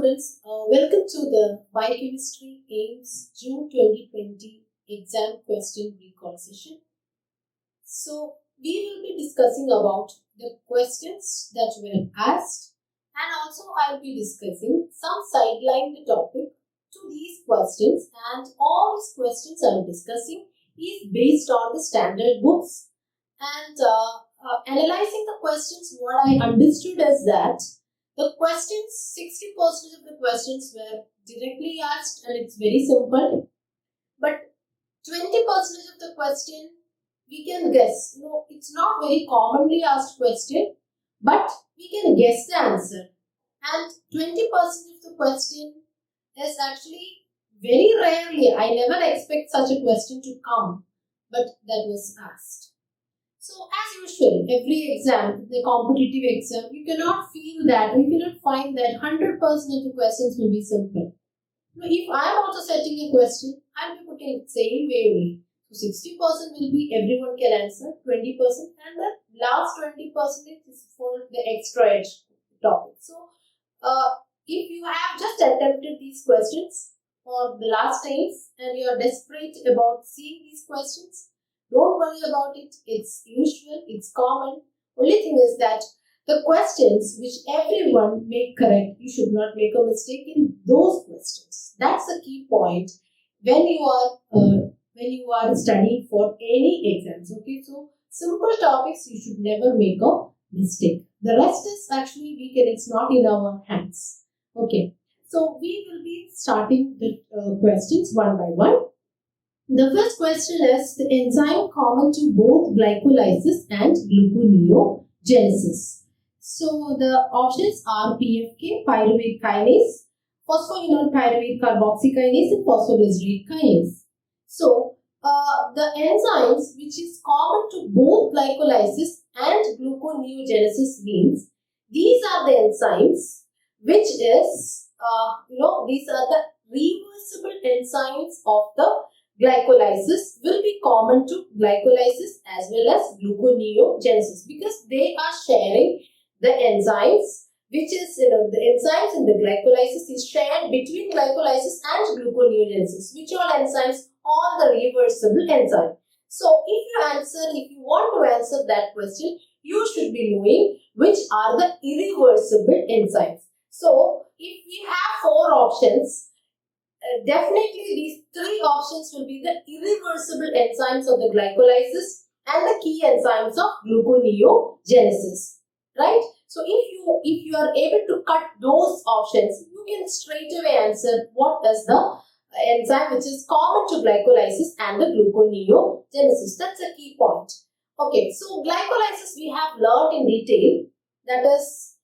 students, welcome to the Biochemistry AIMS June 2020 exam question recall session. So, we will be discussing about the questions that were asked, and also I will be discussing some sideline topic to these questions, and all these questions I am discussing is based on the standard books, and analyzing the questions, what I understood is that the questions, 60% of the questions were directly asked and it's very simple, but 20% of the question we can guess. It's not very commonly asked question, but we can guess the answer. And 20% of the question is actually very rarely, I never expect such a question to come, but that was asked. So as usual, every exam, the competitive exam, you cannot feel that, you cannot find that 100% of the questions will be simple. If I am also setting a question, I will be putting the same way only. So 60% will be everyone can answer, 20%, and the last 20% is for the extra edge topic. So if you have just attempted these questions for the last times and you are desperate about seeing these questions, don't worry about it. It's usual, it's common. Only thing is that the questions which everyone make correct, you should not make a mistake in those questions. That's the key point when you are studying for any exams. Okay, so simple topics you should never make a mistake. The rest is actually it's not in our hands. Okay, so we will be starting the questions one by one. The first question is the enzyme common to both glycolysis and gluconeogenesis. So the options are PFK, pyruvate kinase, phosphoenol pyruvate carboxykinase, and phosphoglycerate kinase. So the enzymes which is common to both glycolysis and gluconeogenesis means these are the enzymes which is these are the reversible enzymes of the glycolysis will be common to glycolysis as well as gluconeogenesis because they are sharing the enzymes which is the enzymes in the glycolysis is shared between glycolysis and gluconeogenesis. Which all enzymes? All the reversible enzymes. So if you want to answer that question, you should be knowing which are the irreversible enzymes. So if we have 4 options, definitely these 3 options will be the irreversible enzymes of the glycolysis and the key enzymes of gluconeogenesis, right? So if you are able to cut those options, you can straight away answer what is the enzyme which is common to glycolysis and the gluconeogenesis. That's a key point. Okay, so glycolysis we have learned in detail, that is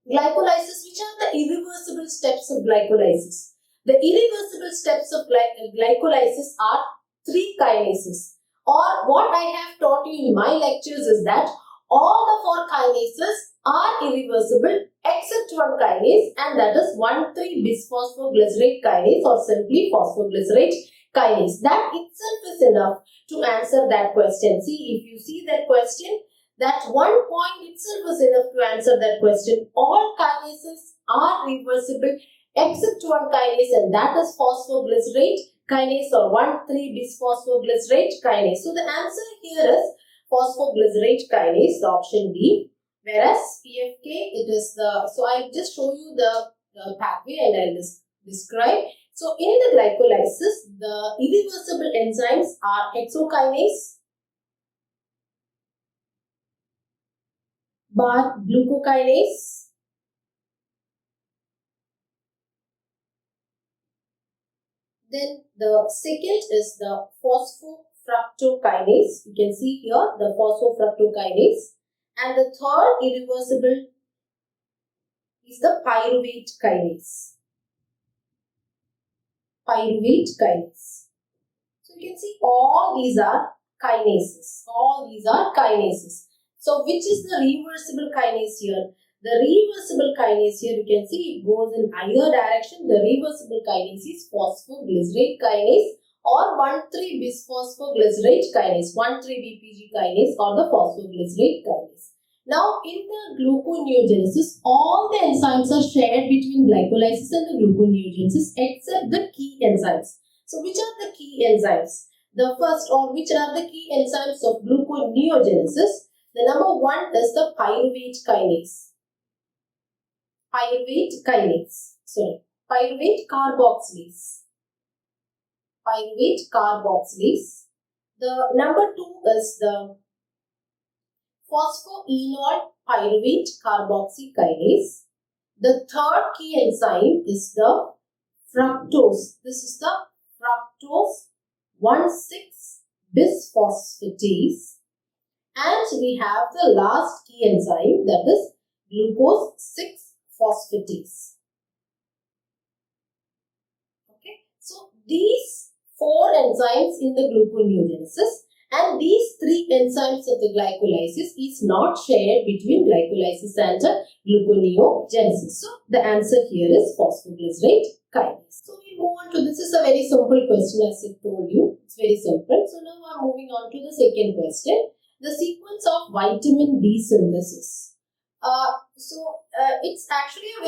glycolysis, which are the irreversible steps of glycolysis. The irreversible steps of glycolysis are 3 kinases, or what I have taught you in my lectures is that all the 4 kinases are irreversible except one kinase, and that is 1,3-bisphosphoglycerate kinase or simply phosphoglycerate kinase. That itself is enough to answer that question. See, if you see that question, that one point itself is enough to answer that question. All kinases are reversible except one kinase, and that is phosphoglycerate kinase or 1,3-bisphosphoglycerate kinase. So the answer here is phosphoglycerate kinase, option B. Whereas PFK, it is the, so I'll just show you the pathway and I'll describe. So in the glycolysis, the irreversible enzymes are hexokinase, bar glucokinase, then the second is the phosphofructokinase. You can see here the phosphofructokinase. And the third irreversible is the pyruvate kinase. Pyruvate kinase. So you can see all these are kinases. All these are kinases. So which is the reversible kinase here? The reversible kinase here, you can see it goes in either direction. The reversible kinase is phosphoglycerate kinase or 1,3-bisphosphoglycerate kinase, 1,3-BPG kinase or the phosphoglycerate kinase. Now, in the gluconeogenesis, all the enzymes are shared between glycolysis and the gluconeogenesis except the key enzymes. So, which are the key enzymes? The first, or which are the key enzymes of gluconeogenesis? The number one is the pyruvate kinase. Pyruvate carboxylase. Pyruvate carboxylase. The number two is the phosphoenol pyruvate carboxykinase. The third key enzyme is the fructose. This is the fructose 1,6-bisphosphatase. And we have the last key enzyme, that is glucose 6-phosphatase. Okay, so these four enzymes in the gluconeogenesis and these three enzymes of the glycolysis is not shared between glycolysis and gluconeogenesis. So the answer here is phosphoglycerate kinase. So we move on to, this is a very simple question as I told you. It's very simple. So now I'm moving on to the second question. The sequence of vitamin D synthesis. It's actually a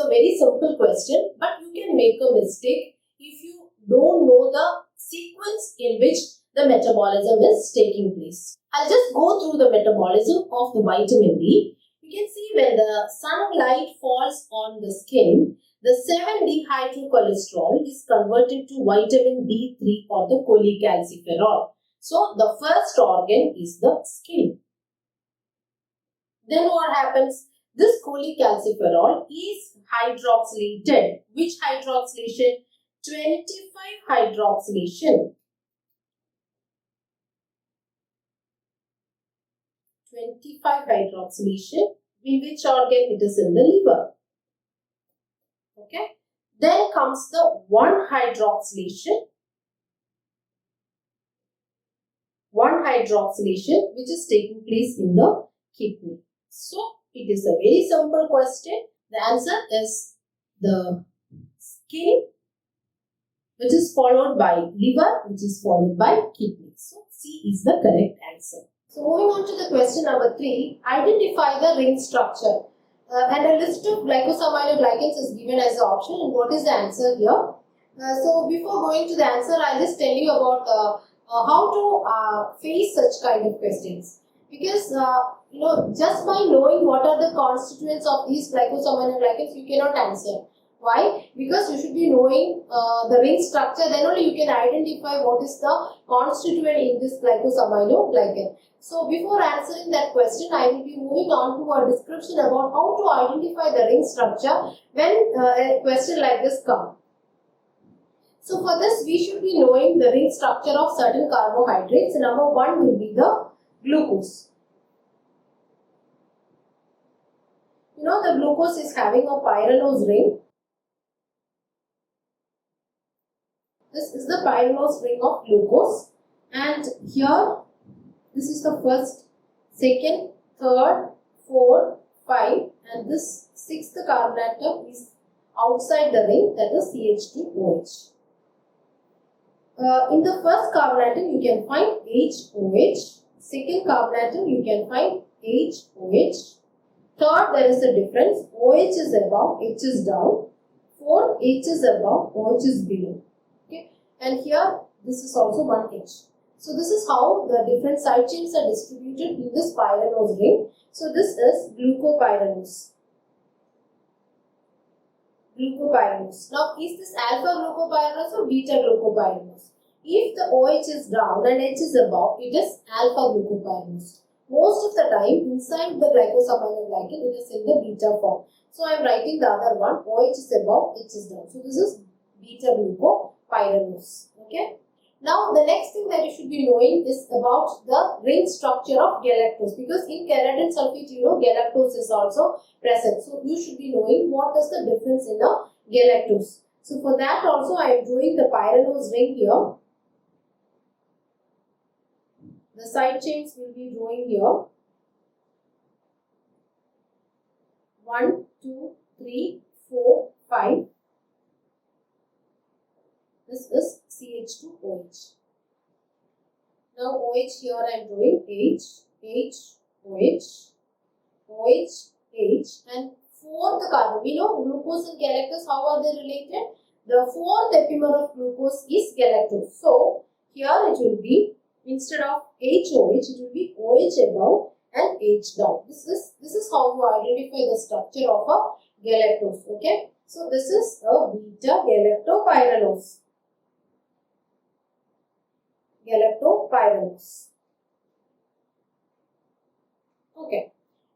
very simple question, but you can make a mistake if you don't know the sequence in which the metabolism is taking place. I'll just go through the metabolism of the vitamin D. You can see when the sunlight falls on the skin, the 7-dehydrocholesterol is converted to vitamin D3 or the cholecalciferol. So, the first organ is the skin. Then what happens? This cholecalciferol is hydroxylated. Which hydroxylation? 25 hydroxylation. 25 hydroxylation. In which organ? It is in the liver. Okay. Then comes the 1-hydroxylation. 1-hydroxylation which is taking place in the kidney. So, it is a very simple question. The answer is the skin, which is followed by liver, which is followed by kidney. So, C is the correct answer. So, moving on to the question number 3, identify the ring structure. And a list of glycosaminoglycans is given as the option. And what is the answer here? So, before going to the answer, I'll just tell you about how to face such kind of questions. Because, just by knowing what are the constituents of these glycosaminoglycans, you cannot answer. Why? Because you should be knowing the ring structure, then only you can identify what is the constituent in this glycosaminoglycan. So, before answering that question, I will be moving on to a description about how to identify the ring structure when a question like this comes. So, for this, we should be knowing the ring structure of certain carbohydrates. Number one will be the glucose. The glucose is having a pyranose ring. This is the pyranose ring of glucose. And here, this is the first, second, third, fourth, 5, and this 6th carbon atom is outside the ring, that is CH2OH. In the first carbon atom, you can find HOH. Second carbon atom, you can find HOH. Third, there is a difference. OH is above, H is down. Fourth, H is above, OH is below. Okay, and here this is also one H. So this is how the different side chains are distributed in this pyranose ring. So this is glucopyranose. Glucopyranose. Now, is this alpha glucopyranose or beta glucopyranose? If the OH is down and H is above, it is alpha glucopyranose. Most of the time, inside the glycosaminoglycan, it is in the beta form. So, I am writing the other one. OH is above, H is down. So, this is beta glucopyranose. Okay. Now, the next thing that you should be knowing is about the ring structure of galactose. Because in keratin sulfate, galactose is also present. So, you should be knowing what is the difference in the galactose. So, for that also, I am drawing the pyranose ring here. The side chains will be drawing here. 1, 2, 3, 4, 5. This is CH2OH. Now OH here I am drawing H, H, OH, OH, H, and fourth carbon. We know glucose and galactose, how are they related? The fourth epimer of glucose is galactose. So here it will be, instead of HOH, it will be OH above and H down. This is how you identify the structure of a galactose. Okay. So this is a beta galactopyranose. Galactopyranose. Okay.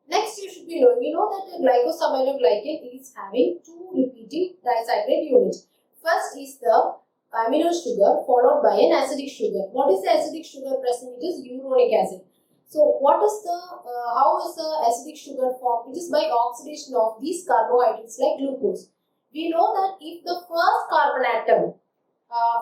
Next, you should be knowing, you know that the glycosaminoglycan is having two repeating disaccharide units. First is the amino sugar followed by an acidic sugar. What is the acidic sugar present? It is uronic acid. So, what is the how is the acidic sugar formed? It is by oxidation of these carbohydrates like glucose. We know that if the first carbon atom,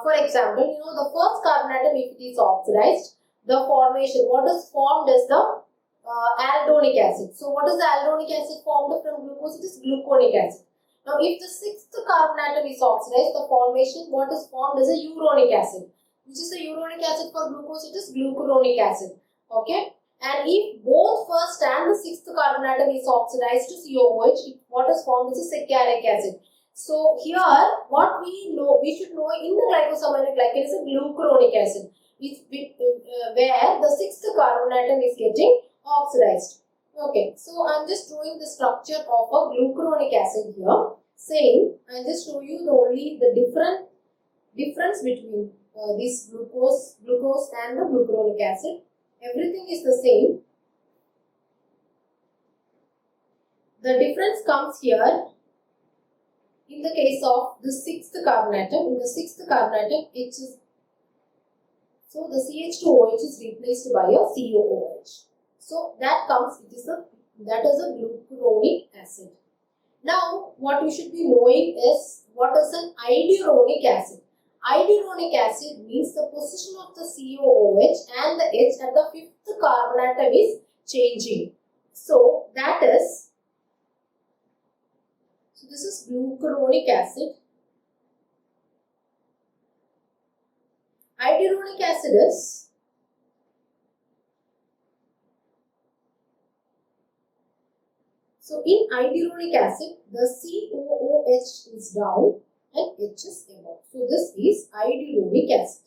for example, you know the first carbon atom, if it is oxidized, the formation, what is formed is the aldonic acid. So, what is the aldonic acid formed from glucose? It is gluconic acid. Now, if the sixth carbon atom is oxidized, the formation, what is formed is a uronic acid. Which is the uronic acid for glucose? It is glucuronic acid. Okay. And if both first and the sixth carbon atom is oxidized to COOH, what is formed is a saccharic acid. So, here, what we know, we should know in the glycosaminoglycan is a glucuronic acid, where the sixth carbon atom is getting oxidized. Okay, so I'm just drawing the structure of a glucuronic acid here. Saying, I'll just show you only the difference between this glucose and the glucuronic acid. Everything is the same. The difference comes here in the case of the sixth carbon atom. In the sixth carbon atom, it is so the CH2OH is replaced by a COOH. So that comes, that is a glucuronic acid. Now, what you should be knowing is what is an idiuronic acid. Idiuronic acid means the position of the COOH and the H at the fifth carbon atom is changing. So that is, so this is glucuronic acid. Idiuronic acid is so in idiuronic acid, the COOH is down and H is above. So this is idiuronic acid.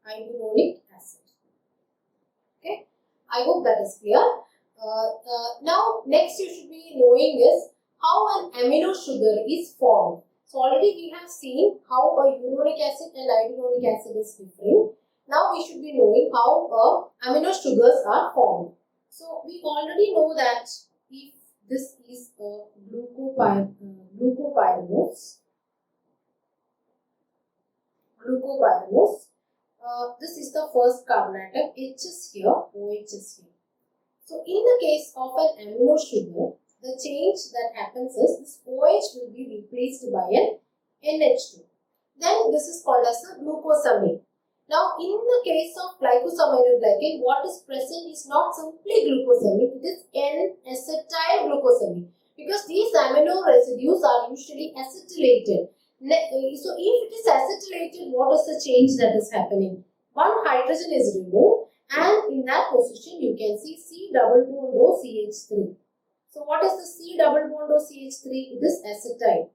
Idiuronic acid. Okay. I hope that is clear. Now, next you should be knowing is how an amino sugar is formed. So already we have seen how a uronic acid and idiuronic acid is different. Now we should be knowing how amino sugars are formed. So we already know that if this is a glucopyranose, this is the first carbon atom, H is here, OH is here. So in the case of an amino sugar, the change that happens is this OH will be replaced by an NH2. Then this is called as a glucosamine. Now in the case of glycosaminoglycan, what is present is not simply glucosamine, it is N-acetyl glucosamine. Because these amino residues are usually acetylated. So if it is acetylated, what is the change that is happening? One hydrogen is removed and in that position you can see C double bond O CH3. So what is the C double bond O CH3? It is acetyl.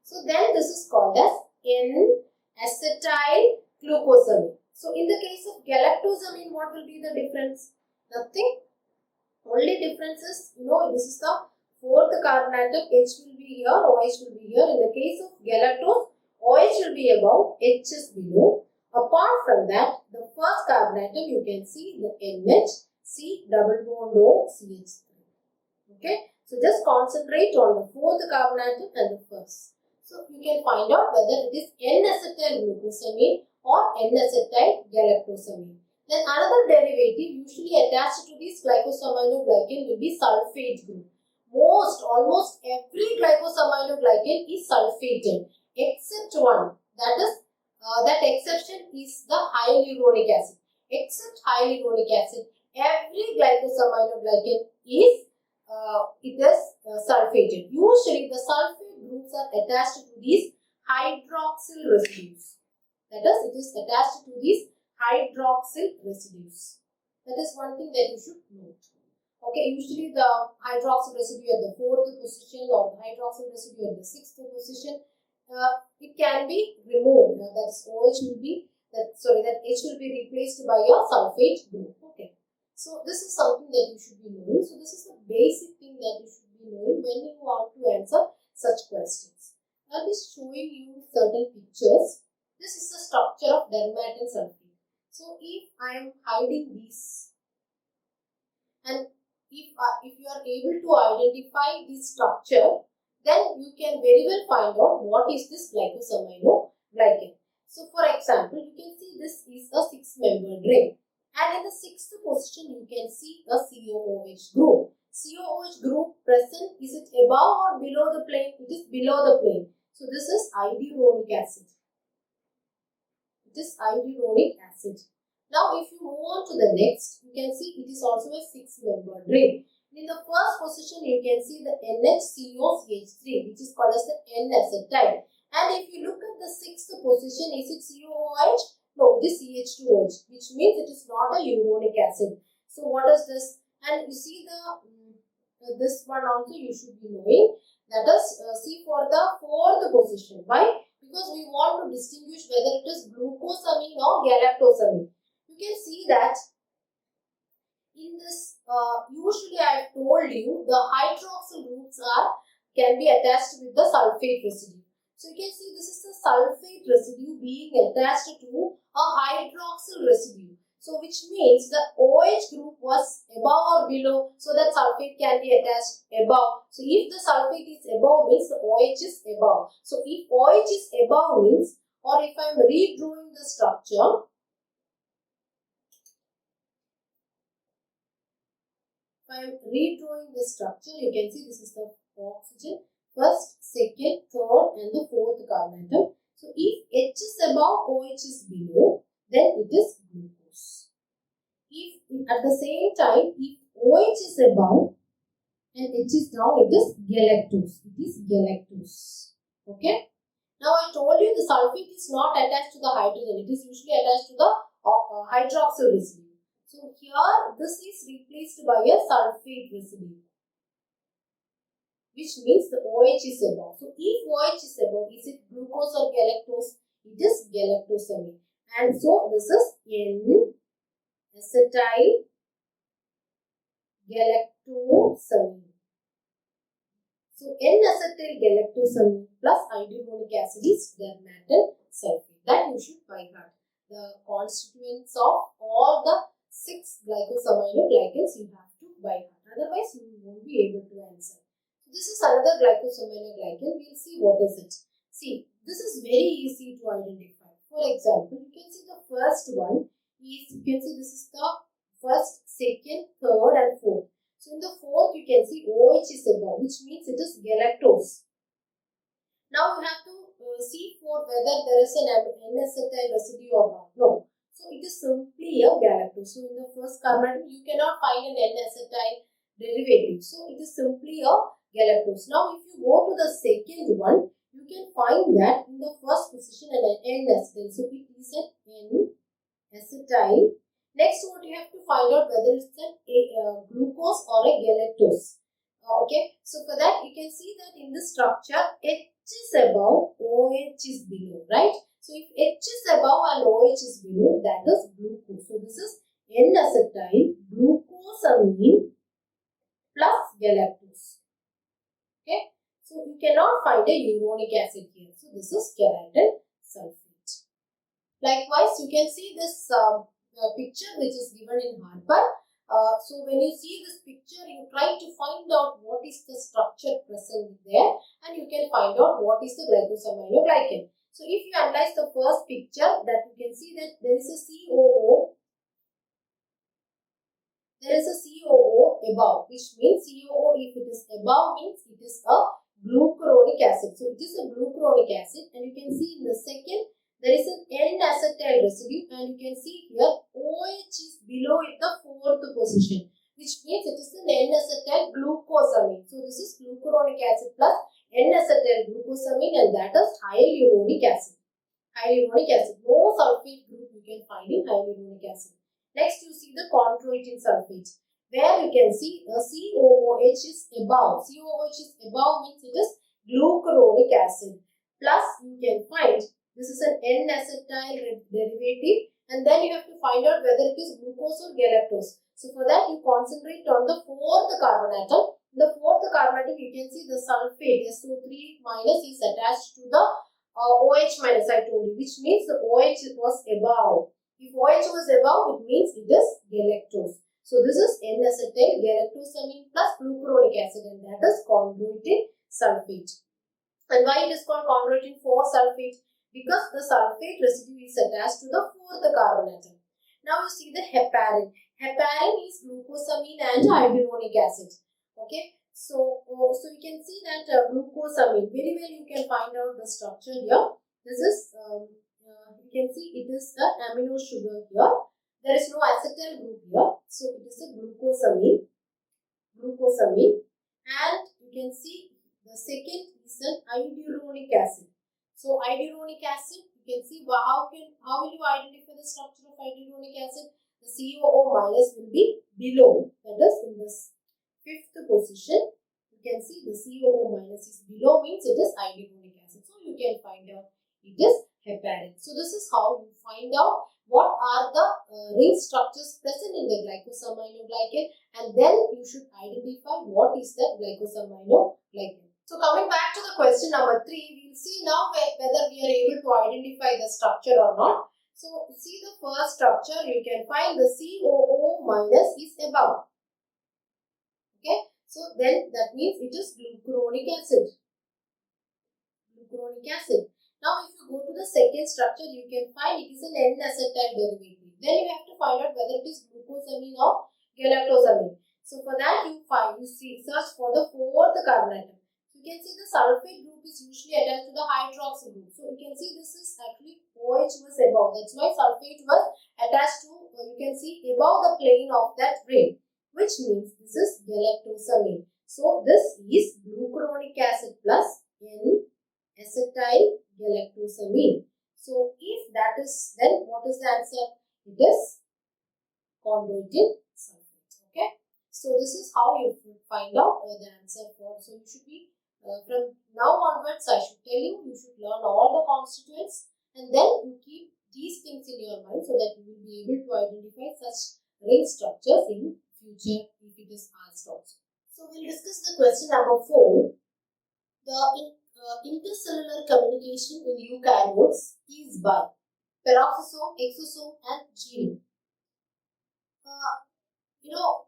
So then this is called as N-acetyl glucosamine. So in the case of galactosamine, what will be the difference? Nothing. Only difference is, this is the fourth carbon atom, H will be here, OH will be here. In the case of galactose, OH will be above, H is below. Apart from that, the first carbon atom, you can see the NH, C double bond O, CH3. Okay. So just concentrate on the fourth carbon atom and the first. So you can find out whether it is N-acetyl glucosamine or N-acetyl galactosamine. Then another derivative usually attached to this glycosaminoglycan will be sulfate group. Almost every glycosaminoglycan is sulfated except one. That exception is the hyaluronic acid. Except hyaluronic acid, every glycosaminoglycan is sulfated. Usually the sulfate groups are attached to these hydroxyl residues. That is, it is attached to these hydroxyl residues. That is one thing that you should note. Okay, usually the hydroxyl residue at the 4th position or the hydroxyl residue at the 6th position, it can be removed. That is OH will be that H will be replaced by a sulfate group. Okay, so this is something that you should be knowing. So this is the basic thing that you should be knowing when you want to answer such questions. I'll be showing you certain pictures. This is the structure of dermatin sulfate. So if I am hiding these, and if you are able to identify this structure, then you can very well find out what is this glycosaminoglycan. So for example, you can see this is a 6-membered ring, and in the 6th position you can see a COOH group. COOH group present, is it above or below the plane? It is below the plane. So this is idiuronic acid. It is idiuronic acid. Now if you move on to the next, you can see it is also a 6-membered ring. In the first position you can see the NHCOCH3, which is called as the N-acetyl. And if you look at the 6th position, is it COOH? No, it is CH2OH, which means it is not a uronic acid. So what is this? And you see this one also you should be knowing. That is see for the 4th position. Why? Because we want to distinguish whether it is glucosamine or galactosamine. You can see that in this, usually I have told you the hydroxyl groups can be attached with the sulfate residue. So you can see this is the sulfate residue being attached to a hydroxyl residue. So which means the OH group was above or below, so that sulfate can be attached above. So if the sulfate is above means the OH is above. So if OH is above means, or if I am redrawing the structure, you can see this is the oxygen, 1st, 2nd, 3rd and the 4th carbon atom. So if H is above, OH is below, then it is glucose. If at the same time, if OH is above and H is down, it is galactose. Okay. Now I told you the sulfate is not attached to the hydrogen. It is usually attached to the hydroxyl residue. So here this is replaced by a sulfate residue, which means the OH is above. So if OH is above, is it glucose or galactose? It is galactosamine. And so this is N-acetyl galactosamine. So N-acetyl galactosamine plus idiuronic acid is dermatin sulfate. That you should by heart. The constituents of all the 6 glycosaminoglycans you have to by heart. Otherwise you won't be able to answer. So this is another glycosaminoglycan. We'll see what is it. See, this is very easy to identify. For example, you can see the first one is, you can see this is the 1st, 2nd, 3rd and 4th. So in the 4th you can see OH is above, which means it is galactose. Now you have to see for whether there is an N-acetyl residue or not. No. So it is simply a galactose. So in the first carbon you cannot find an N-acetyl derivative. So it is simply a galactose. Now if you go to the second one, you can find that in the first position an N-acetyl. So it is an N-acetyl. Next what you have to find out whether it's a glucose or a galactose. Okay. So for that you can see that in the structure H is above, OH is below, right? So if H is above and OH is below, that is glucose. So this is N-acetyl glucosamine plus galactose. Okay. So you cannot find a uronic acid here. So this is keratin sulfate. Likewise, you can see this picture which is given in Harper. So when you see this picture, you try to find out what is the structure present there, and you can find out what is the glycosaminoglycan. So if you analyze the first picture, that you can see that there is a COO. There is a COO above, which means COO, if it is above, means it is a glucuronic acid. So it is a glucuronic acid, and you can see in the second there is an N-acetyl residue, and you can see here OH is below in the 4th position, which means it is an N-acetyl glucosamine. So this is glucuronic acid plus N-acetyl glucosamine, and that is hyaluronic acid. Hyaluronic acid. No sulfate group you can find in hyaluronic acid. Next, you see the chondroitin sulfate, where you can see the COOH is above. COOH is above means it is glucuronic acid. Plus, you can find this is an N-acetyl derivative, and then you have to find out whether it is glucose or galactose. So, for that, you concentrate on the fourth carbon atom. The fourth carbon atom, you can see the sulfate SO3 minus is attached to the OH minus, I told you, which means the OH was above. If OH was above, it means it is galactose. So, this is N-acetyl galactosamine plus glucuronic acid, and that is chondroitin sulfate. And why it is called chondroitin 4-sulfate? Because the sulfate residue is attached to the fourth carbon atom. Now, you see the heparin. Heparin is glucosamine and hydronic acid. Okay. So you can see that glucosamine, very well you can find out the structure here. This is, you can see it is the amino sugar here. There is no acetyl group here. So it is a glucosamine. And you can see the second is an hydronic acid. So hydronic acid, you can see how will you identify the structure of hydronic acid? The COO minus will be below, that is in this fifth position. You can see the COO minus is below, means it is hydronic acid. So you can find out it is heparin. So this is how you find out what are the ring structures present in the glycosaminoglycan, and then you should identify what is the glycosaminoglycan. So coming back to the question number 3, we will see now whether we are able to identify the structure or not. So see the first structure, you can find the COO minus is above. Okay, so then that means it is glucuronic acid. Now if you go to the second structure, you can find it is an N-acetyl derivative. Then you have to find out whether it is glucosamine or galactosamine. So for that you search for the fourth carbon atom. You can see the sulfate group is usually attached to the hydroxyl group. So you can see this is actually OH was above. That's why sulfate was attached to, you can see above the plane of that ring, which means this is galactosamine. So this is glucuronic acid plus N-acetyl galactosamine. So if that is, then what is the answer? It is chondroitin sulfate. Okay. So this is how you find out the answer for. So you should be from now onwards, I should tell you, you should learn all the constituents, and then you keep these things in your mind so that you will be able to identify such ring structures in future if it is asked also. So we'll discuss the question number 4. The intercellular communication in eukaryotes is by peroxisome, exosome, and genome.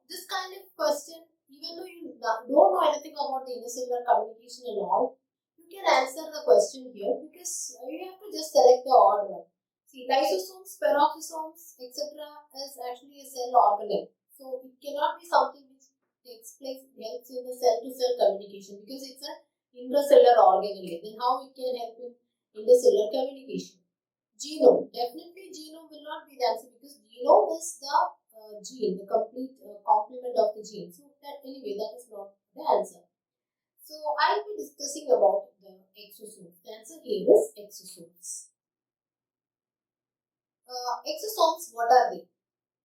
This kind of question, even though you don't know anything about the intercellular communication and all, you can answer the question here because you have to just select the odd one. See, lysosomes, peroxisomes, etc. is actually a cell organelle. So it cannot be something which helps in the cell-to-cell communication because it's an intracellular organelle. Then how it can help in intercellular communication? Genome, definitely genome will not be the answer because genome is the gene, the complete complement of the gene. So that anyway, that is not the answer. So I will be discussing about the exosomes. The answer here is exosomes. Exosomes, what are they?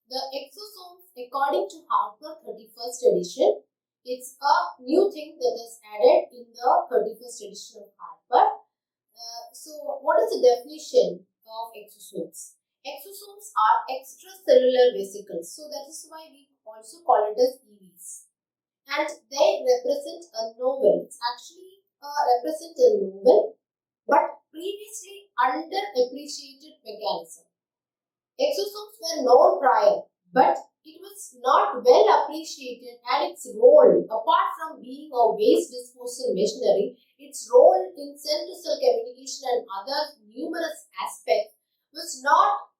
The exosomes, according to Harper 31st edition, it's a new thing that is added in the 31st edition of Harper. So what is the definition of exosomes? Exosomes are extracellular vesicles. So that is why we also call it as EVs. And they represent a novel. It's actually represent a novel but previously underappreciated mechanism. Exosomes were known prior, but it was not well appreciated, and its role, apart from being a waste disposal machinery, its role in cell-to-cell communication and other numerous aspects was not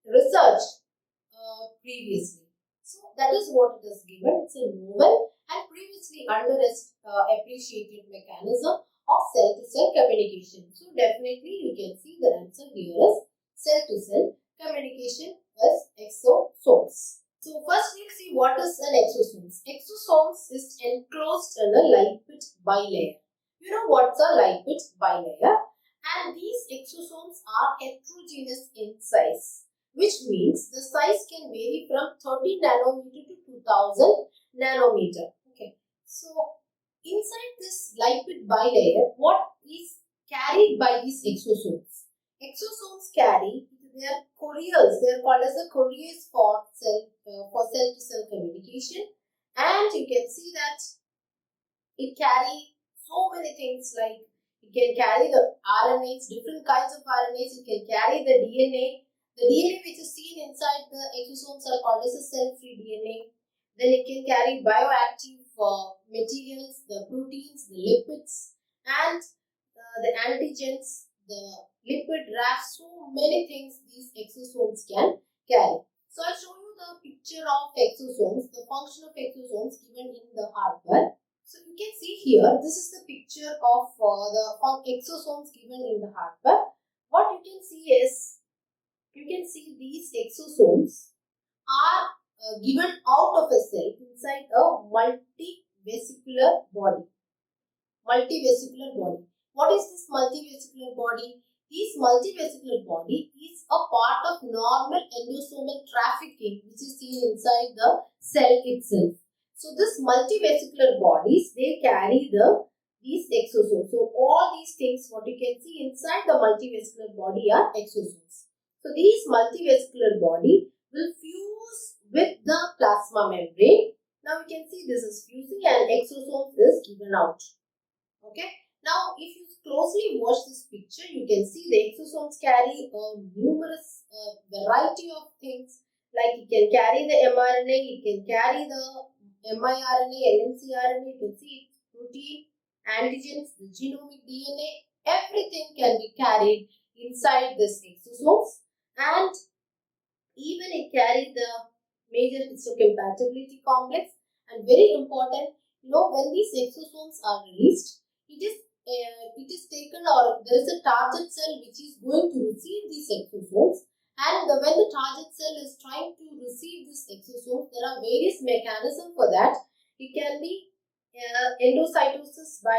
researched previously. So that is what it is given. It's a novel and previously underappreciated mechanism of cell-to-cell communication. So definitely you can see the answer here is cell-to-cell communication as exosomes. So first we'll see what is an exosomes. Exosomes is enclosed in a lipid bilayer. You know what's a lipid bilayer? And these exosomes are heterogeneous in size. which means the size can vary from 30 nanometer to 2000 nanometer. Okay, so inside this lipid bilayer, what is carried by these exosomes? Exosomes carry their couriers. They are called as the couriers for cell-to-cell communication, and you can see that it carry so many things, like it can carry the RNAs, different kinds of RNAs. It can carry the DNA. The DNA which is seen inside the exosomes are called as a cell-free DNA. Then it can carry bioactive materials, the proteins, the lipids, and the antigens, the lipid rafts. So many things these exosomes can carry. So I'll show you the picture of exosomes, the function of exosomes given in the hardware. So you can see here, this is the picture of the exosomes given in the hardware. What you can see is, you can see these exosomes are given out of a cell inside a multivesicular body. Multivesicular body. What is this multivesicular body? This multivesicular body is a part of normal endosomal trafficking which is seen inside the cell itself. So this multivesicular bodies, they carry these exosomes. So all these things what you can see inside the multivesicular body are exosomes. So these multivesicular body will fuse with the plasma membrane. Now you can see this is fusing and exosomes is given out. Okay. Now if you closely watch this picture, you can see the exosomes carry a numerous variety of things, like it can carry the mRNA, it can carry the miRNA, LNC RNA, you can see protein, antigens, the genomic DNA, everything can be carried inside this exosomes, and even it carries the major histocompatibility complex. And very important, when these exosomes are released, it is taken, or there is a target cell which is going to receive these exosomes, and when the target cell is trying to receive this exosome, there are various mechanisms for that. It can be endocytosis by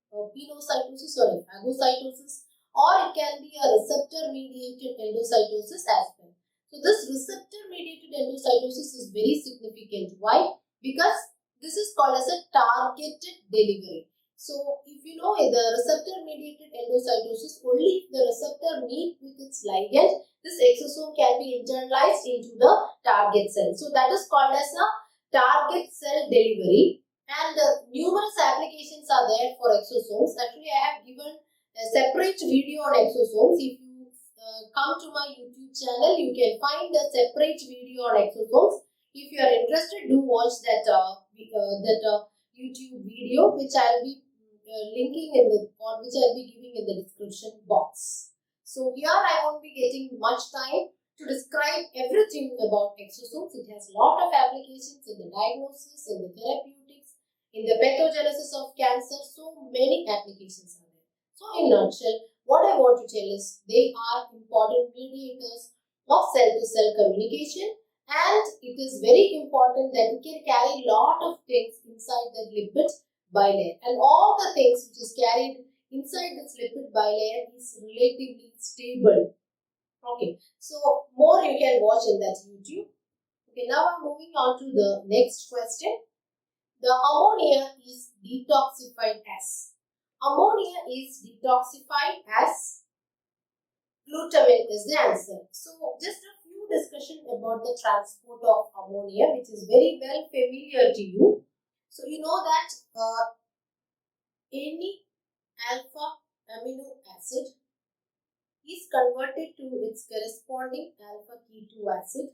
pinocytosis or phagocytosis, or it can be a receptor mediated endocytosis as well. So this receptor mediated endocytosis is very significant. Why? Because this is called as a targeted delivery. So if you know the receptor mediated endocytosis, only if the receptor meets with its ligand, this exosome can be internalized into the target cell. So that is called as a target cell delivery, and numerous applications are there for exosomes. Actually, I have given a separate video on exosomes. If you come to my YouTube channel, you can find a separate video on exosomes. If you are interested, do watch that YouTube video, which I will be linking in the, or which I will be giving in the description box. So here I won't be getting much time to describe everything about exosomes. It has a lot of applications in the diagnosis, in the therapeutics, in the pathogenesis of cancer. So many applications are there. So in a nutshell, what I want to tell is they are important mediators of cell-to-cell communication, and it is very important that it can carry a lot of things inside the lipid bilayer, and all the things which is carried inside this lipid bilayer is relatively stable. Okay, so more you can watch in that YouTube. Okay, now I'm moving on to the next question. The ammonia is detoxified as. Ammonia is detoxified as glutamine is the answer. So just a few discussion about the transport of ammonia, which is very well familiar to you. So you know that any alpha amino acid is converted to its corresponding alpha keto acid.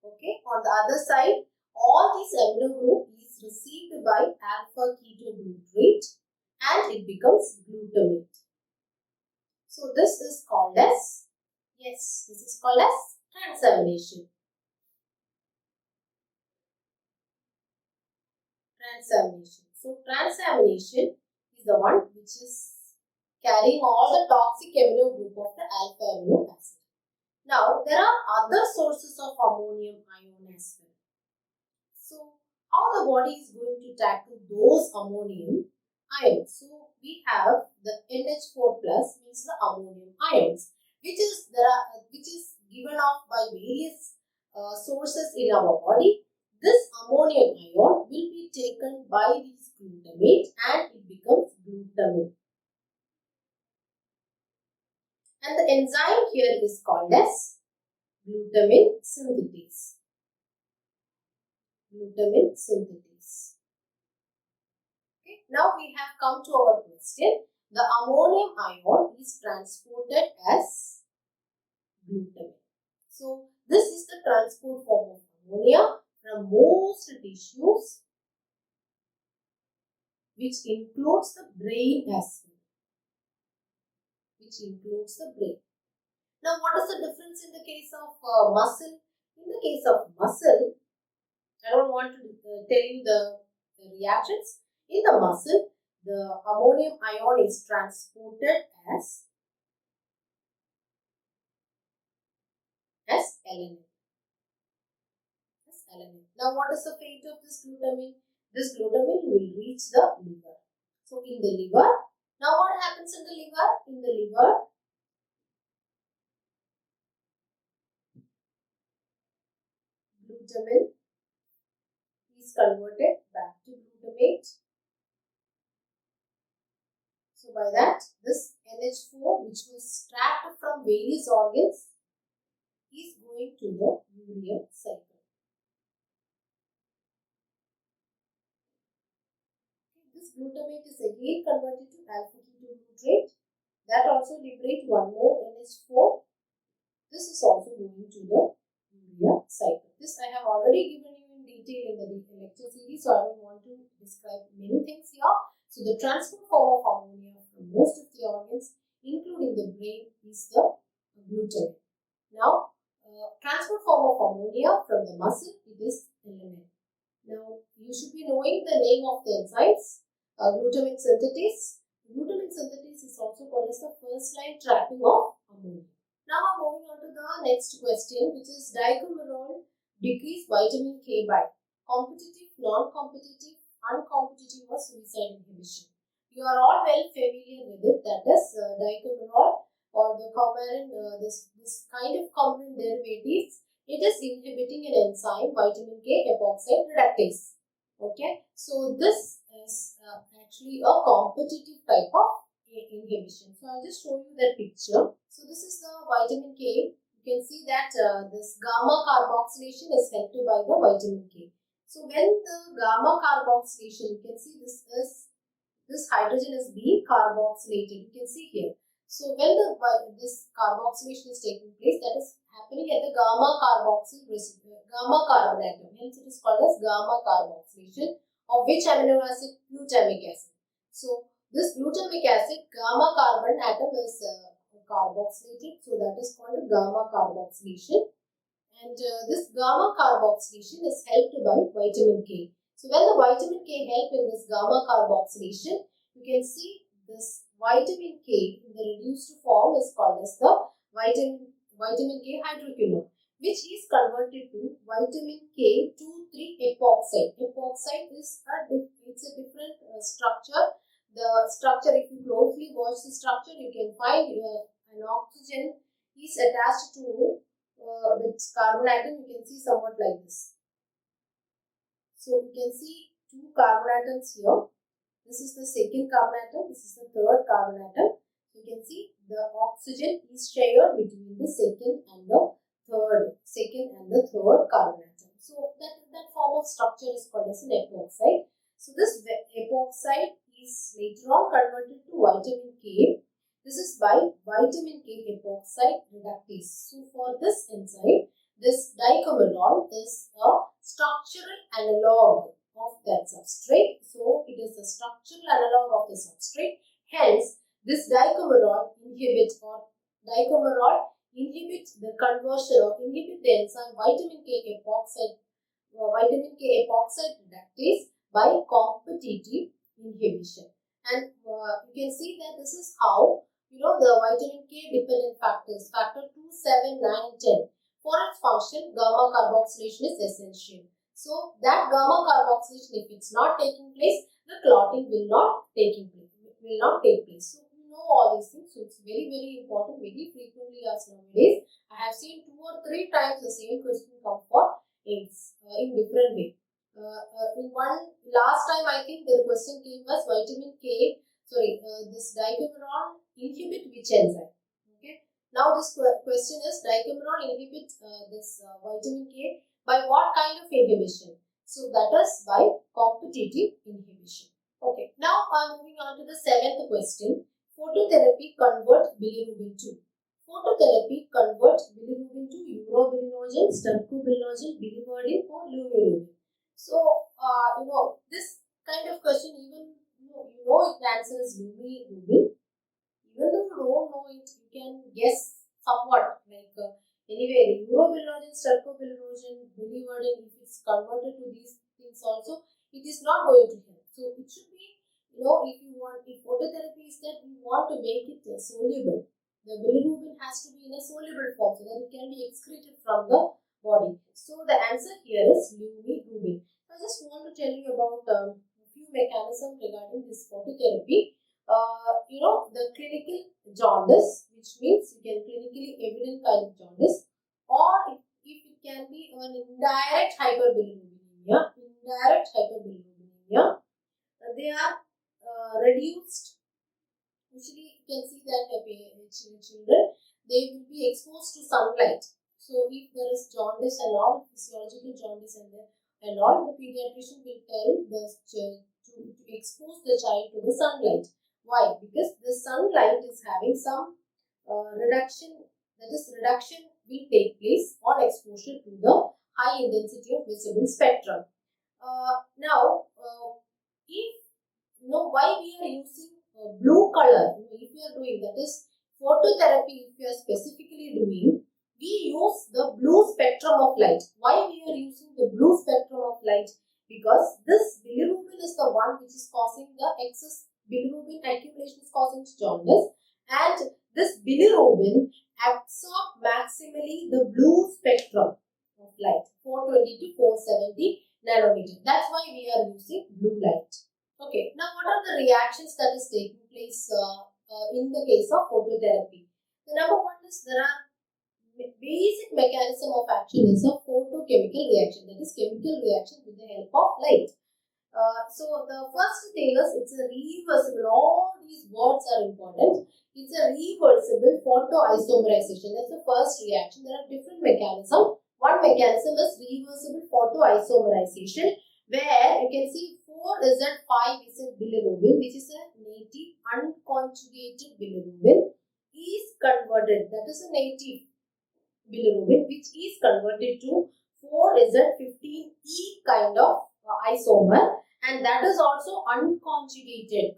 Okay, on the other side, all these amino group is received by alpha ketoglutarate and it becomes glutamate. So this is called as, transamination. So transamination is the one which is carrying all the toxic amino group of the alpha amino acid. Now there are other sources of ammonium ion as well. So how the body is going to tackle those ammonium ions? So we have the NH4 plus, means the ammonium ions. which is given off by various sources in our body. This ammonium ion will be taken by this glutamate and it becomes glutamine. And the enzyme here is called as glutamine synthetase. Glutamine synthetase. Okay. Now we have come to our question. The ammonium ion is transported as glutamine. So this is the transport form of ammonia from most tissues, which includes the brain as well. Now, what is the difference in the case of muscle? In the case of muscle, I don't want to tell you the reactions. In the muscle, the ammonium ion is transported as alanine. Now, what is the fate of this glutamine? This glutamine will reach the liver. So, in the liver, now what happens in the liver? In the liver, glutamine is converted back to glutamate. So, by that, this NH4, which was trapped from various organs, is going to the urea cycle. This glutamate is again converted to alpha-ketoglutarate. That also liberates one more NH4. This is also going to the urea cycle. This I have already given you in detail in the lecture series, so I don't want to describe many things here. So the transport form of ammonia from most of the organs, including the brain, is the glutamate. Now, transport form of ammonia from the muscle, it is alanine. Now, you should be knowing the name of the enzymes. Glutamine synthetase. Glutamine synthetase is also called as the first line trapping of ammonia. Now, I'm moving on to the next question, which is dicumarol decrease vitamin K by competitive, non-competitive, uncompetitive or suicide inhibition. You are all well familiar with it, that is dicumarol or the coumarin, this kind of coumarin derivatives. It is inhibiting an enzyme, vitamin K epoxide reductase. Okay, so this is actually a competitive type of inhibition. So I'll just show you that picture. So this is the vitamin K. You can see that this gamma carboxylation is helped by the vitamin K. So when the gamma carboxylation, you can see this hydrogen is being carboxylated. You can see here. So when this carboxylation is taking place, that is happening at the gamma carbon atom. Hence it is called as gamma carboxylation of which amino acid? Glutamic acid. So this glutamic acid, gamma carbon atom is carboxylated. So that is called gamma carboxylation. And this gamma carboxylation is helped by vitamin K. So when the vitamin K help in this gamma carboxylation, you can see this vitamin K in the reduced form is called as the vitamin K hydroquinone, which is converted to vitamin K2,3 epoxide. Epoxide is a different structure. The structure, if you closely watch the structure, you can find an oxygen is attached to this carbon atom. You can see somewhat like this. So you can see two carbon atoms here. This is the second carbon atom. This is the third carbon atom. You can see the oxygen is shared between the second and the third carbon atom. So that form of structure is called as an epoxide. So this epoxide is later on converted to vitamin K. This is by vitamin K epoxide reductase. So for this enzyme, this dicumarol is a structural analog of that substrate. So it is a structural analog of the substrate. Hence, this dicumarol inhibits the conversion or inhibit the enzyme vitamin K epoxide reductase by competitive inhibition. And you can see that this is how the vitamin K dependent factors, factor 2, 7, 9, 10. For its function, gamma carboxylation is essential. So that gamma carboxylation, if it's not taking place, the clotting will not take place. So we know all these things. So it's very, very important, very frequently asked nowadays. I have seen 2 or 3 times the same question come for eggs in different way. In one last time, I think the question came was vitamin K. Sorry, this dicameron inhibit which enzyme? Okay. Now this question is dicameron inhibit this vitamin K by what kind of inhibition? So that is by competitive inhibition. Okay. Now I am moving on to the 7th question. Phototherapy convert bilirubin to. Phototherapy converts bilirubin to urobilinogen, stercobilinogen, biliverdin or lumirubin. So, this kind of question, even you know it answer is lumirubin. Even though you don't know it, you can guess somewhat. Anyway, urobilinogen, stercobilinogen, biliverdin, if it's converted to these things also, it is not going to help. So, it should be, if phototherapy is that you want to make it soluble. The bilirubin has to be in a soluble form so that it can be excreted from the body. So the answer here is lumirubin. I just want to tell you about a few mechanisms regarding this phototherapy. The clinical jaundice, which means you can clinically evident kind of jaundice, or if it can be an indirect hyperbilirubinemia, they are reduced. Usually, you can see that children, they will be exposed to sunlight. So, if there is jaundice and all, physiological jaundice and all, the pediatrician will tell to expose the child to the sunlight. Why? Because the sunlight is having some reduction, that is reduction will take place on exposure to the high intensity of visible spectrum. Why we are using blue color, if you are doing, that is phototherapy, if you are specifically doing, we use the blue spectrum of light. Why we are using the blue spectrum of light? Because this bilirubin is the one which is causing the excess bilirubin accumulation, is causing jaundice, and this bilirubin absorb maximally the blue spectrum of light, 420 to 470 nanometer. That's why we are using blue light. Okay, now what are the reactions that is taking place in the case of phototherapy? The number one is there are basic mechanism of action is a photochemical reaction, that is chemical reaction with the help of light. So the first thing is it's a reversible, all these words are important. It's a reversible photoisomerization. That's the first reaction. There are different mechanisms. One mechanism is reversible photoisomerization, where you can see 4Z5Z bilirubin, which is a native unconjugated bilirubin, is converted. That is a native bilirubin which is converted to 4Z15E kind of isomer, and that is also unconjugated,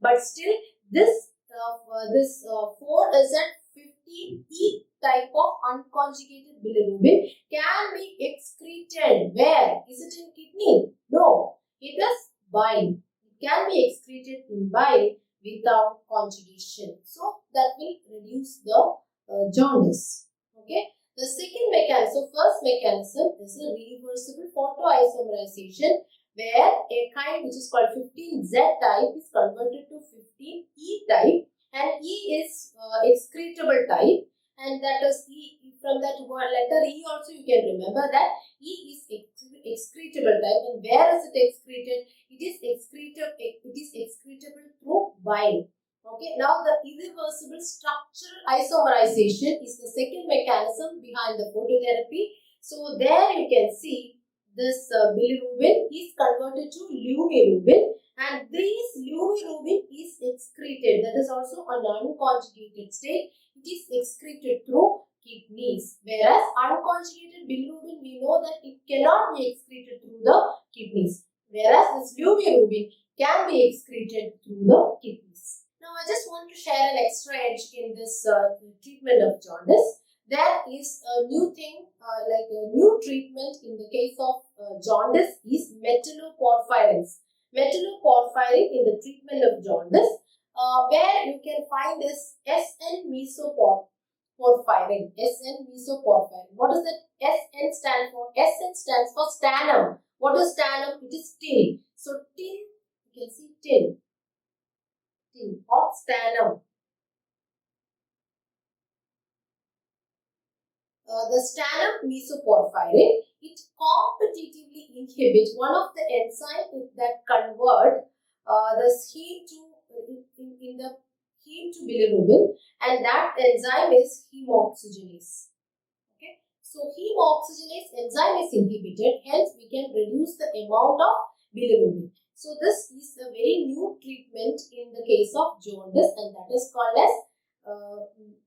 but still this 4Z15E type of unconjugated bilirubin can be excreted. Where? Is it in kidney? No, it is bile. It can be excreted in bile without conjugation. So that will reduce the jaundice. Okay. The second mechanism, first mechanism is a reversible photoisomerization, where a kind which is called 15Z type is converted to 15E type, and E is excretable type, and that is E. From that word letter E also you can remember that E is excretable type, and where is it excreted? It is excretable through bile. Okay, now the irreversible structural isomerization is the second mechanism behind the phototherapy. So there you can see this bilirubin is converted to lumirubin, and this lumirubin is excreted. That is also an unconjugated state. It is excreted through kidneys. Whereas unconjugated bilirubin, we know that it cannot be excreted through the kidneys. Whereas this lumirubin can be excreted through the kidneys. Now, I just want to share an extra edge in this treatment of jaundice. There is a new thing, like a new treatment in the case of jaundice is metalloporphyrins. Metalloporphyrin in the treatment of jaundice, where you can find this SN-mesoporphyrin. SN-mesoporphyrin. What does that SN stand for? SN stands for stannum. What is stannum? It is tin. So, tin, you can see tin. tin or stannum. The stannum mesoporphyrin, it competitively inhibits one of the enzymes that convert the heme to in the heme to bilirubin, and that enzyme is hemoxygenase. Okay, so hemoxygenase enzyme is inhibited, hence we can reduce the amount of bilirubin. So this is a very new treatment in the case of jaundice, and that is called as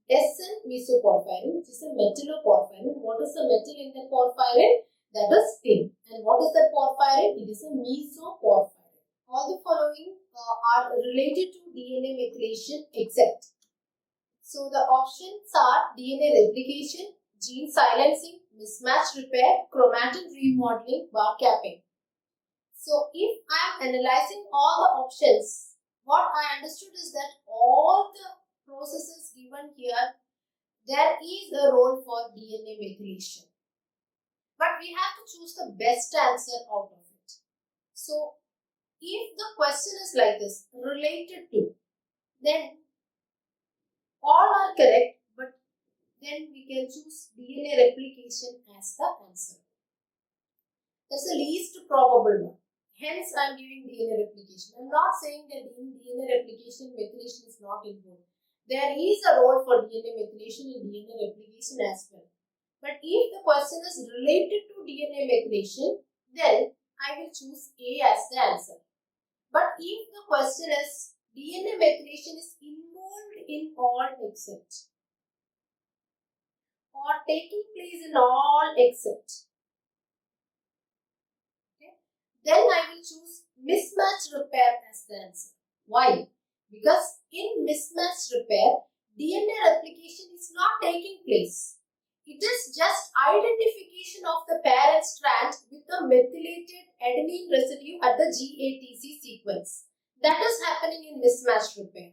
SN mesoporphyrin, which is a metalloporphyrin. What is the metal in the porphyrin? That is tin. And what is the porphyrin? It is a mesoporphyrin. All the following are related to DNA methylation except. So the options are DNA replication, gene silencing, mismatch repair, chromatin remodeling, bar capping. So if I am analyzing all the options, what I understood is that all the processes given here, there is a role for DNA methylation. But we have to choose the best answer out of it. So if the question is like this, related to, then all are correct, but then we can choose DNA replication as the answer. That's the least probable one. Hence, I am giving DNA replication. I am not saying that in DNA replication, methylation is not involved. There is a role for DNA methylation in DNA replication as well. But if the question is related to DNA methylation, then I will choose A as the answer. But if the question is DNA methylation is involved in all except or taking place in all except, okay, then I will choose mismatch repair as the answer. Why? Because in mismatch repair, DNA replication is not taking place. It is just identification of the parent strand with the methylated adenine residue at the GATC sequence. That is happening in mismatch repair.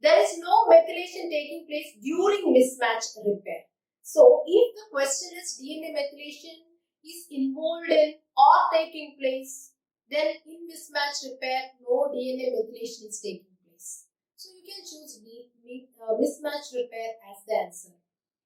There is no methylation taking place during mismatch repair. So, if the question is DNA methylation is involved in or taking place, then in mismatch repair, no DNA methylation is taking place. So, you can choose mismatch repair as the answer.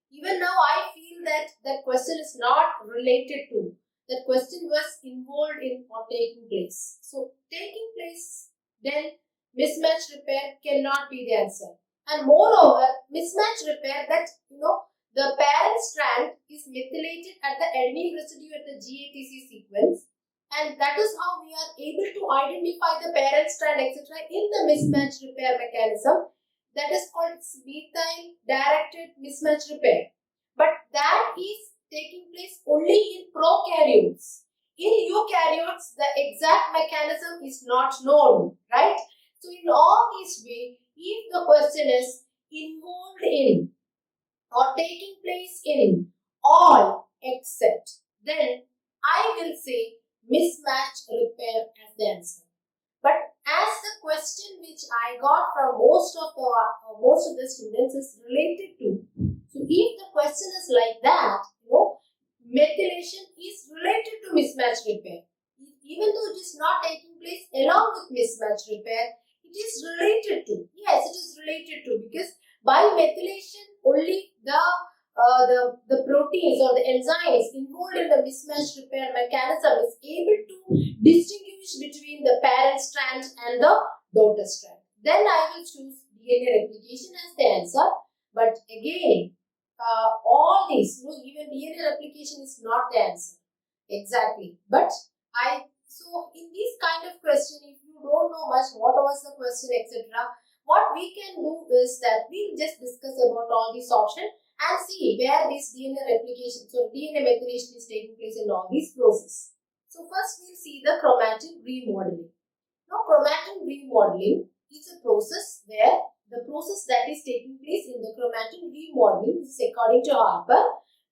Even now, I feel that that question is not related to. That question was involved in or taking place. So, taking place, then mismatch repair cannot be the answer. And moreover, mismatch repair, that the parent strand is methylated at the adenine residue at the GATC sequence, and that is how we are able to identify the parent strand, etc. in the mismatch repair mechanism. That is called methyl directed mismatch repair. But that is taking place only in prokaryotes. In eukaryotes, the exact mechanism is not known, right? So in all these ways, if the question is involved in or taking place in all except, then I will say mismatch repair as the answer. But as the question which I got from most of the students is related to, so if the question is like that, methylation is related to mismatch repair. Even though it is not taking place along with mismatch repair, it is related to. Yes, it is related to, because by methylation only the proteins or the enzymes involved in the mismatch repair mechanism is able to distinguish between the parent strand and the daughter strand. Then I will choose DNA replication as the answer. But again, all these, even DNA replication is not the answer exactly. But so in this kind of question, if you don't know much what was the question, etc., what we can do is that we'll just discuss about all these options and see where this DNA replication, so DNA methylation is taking place in all these processes. So first we'll see the chromatin remodeling. Now chromatin remodeling is a process where the process that is taking place in the chromatin remodeling is, according to Harper,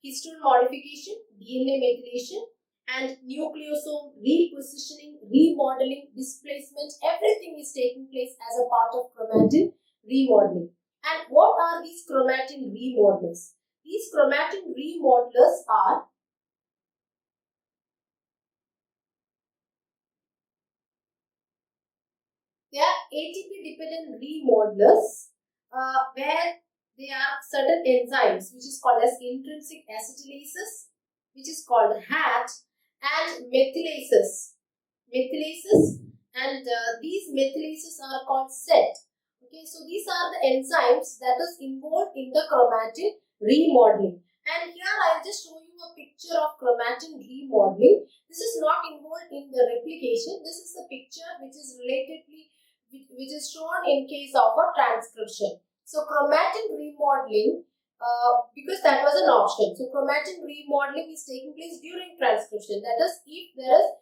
histone modification, DNA methylation, and nucleosome repositioning, remodeling, displacement, everything is taking place as a part of chromatin remodeling. And what are these chromatin remodelers? These chromatin remodelers are They are ATP dependent remodelers, where there are certain enzymes which is called as intrinsic acetylases, which is called HAT, and methylases. And these methylases are called SET. Okay, so these are the enzymes that is involved in the chromatin remodeling. And here I will just show you a picture of chromatin remodeling. This is not involved in the replication. This is a picture which is which is shown in case of a transcription. So chromatin remodeling, because that was an option. So chromatin remodeling is taking place during transcription. That is, if there is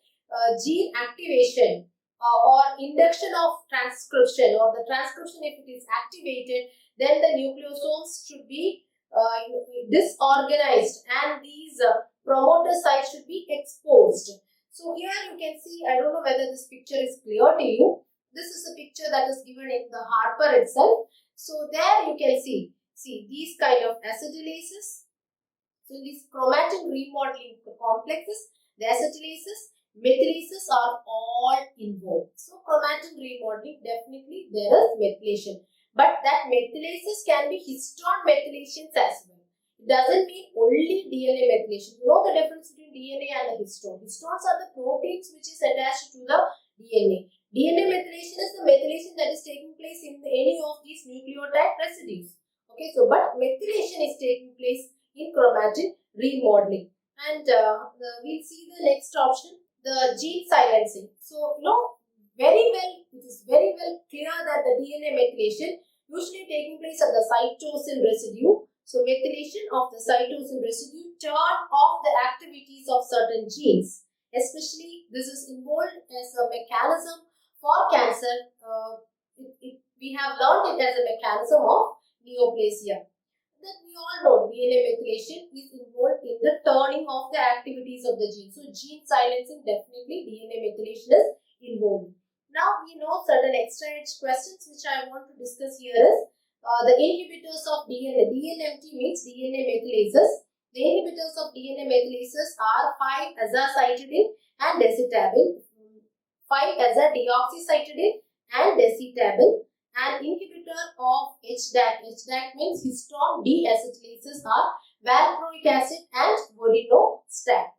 gene activation or induction of transcription, or the transcription if it is activated, then the nucleosomes should be disorganized and these promoter sites should be exposed. So here you can see, I don't know whether this picture is clear to you. This is a picture that is given in the Harper itself. So there you can see these kind of acetylases. So in these chromatin remodeling complexes, the acetylases, methylases are all involved. So chromatin remodeling, definitely there is methylation. But that methylases can be histone methylations as well. It doesn't mean only DNA methylation. You know the difference between DNA and the histone. Histones are the proteins which is attached to the DNA. DNA methylation is the methylation that is taking place in any of these nucleotide residues. Okay, so but methylation is taking place in chromatin remodeling. And we'll see the next option, the gene silencing. So, it is very well clear that the DNA methylation usually taking place at the cytosine residue. So, methylation of the cytosine residue turn off the activities of certain genes. Especially, this is involved as a mechanism for cancer. We have learned it as a mechanism of neoplasia. That we all know DNA methylation is involved in the turning of the activities of the gene. So, gene silencing, definitely DNA methylation is involved. Now, we know certain extra edge questions which I want to discuss here is the inhibitors of DNA. DNMT means DNA methylases. The inhibitors of DNA methylases are 5-azacitidine and decitabine, 5-azadeoxycytidine and decitabine. And inhibitor of HDAC. HDAC means histone deacetylases are valproic acid and vorinostat.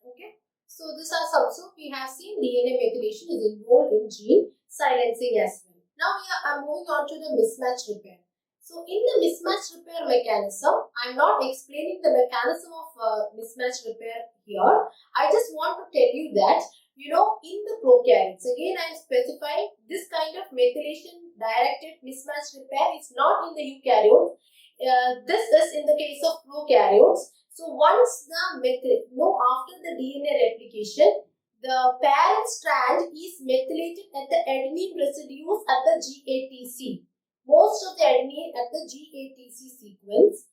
Okay. So these are some. So we have seen DNA methylation is involved in gene silencing as well. Now we are moving on to the mismatch repair. So in the mismatch repair mechanism, I am not explaining the mechanism of mismatch repair here. I just want to tell you that in the prokaryotes, again I am specifying this kind of methylation directed mismatch repair is not in the eukaryotes. This is in the case of prokaryotes. So once the after the DNA replication, the parent strand is methylated at the adenine residues at the GATC. Most of the adenine at the GATC sequence,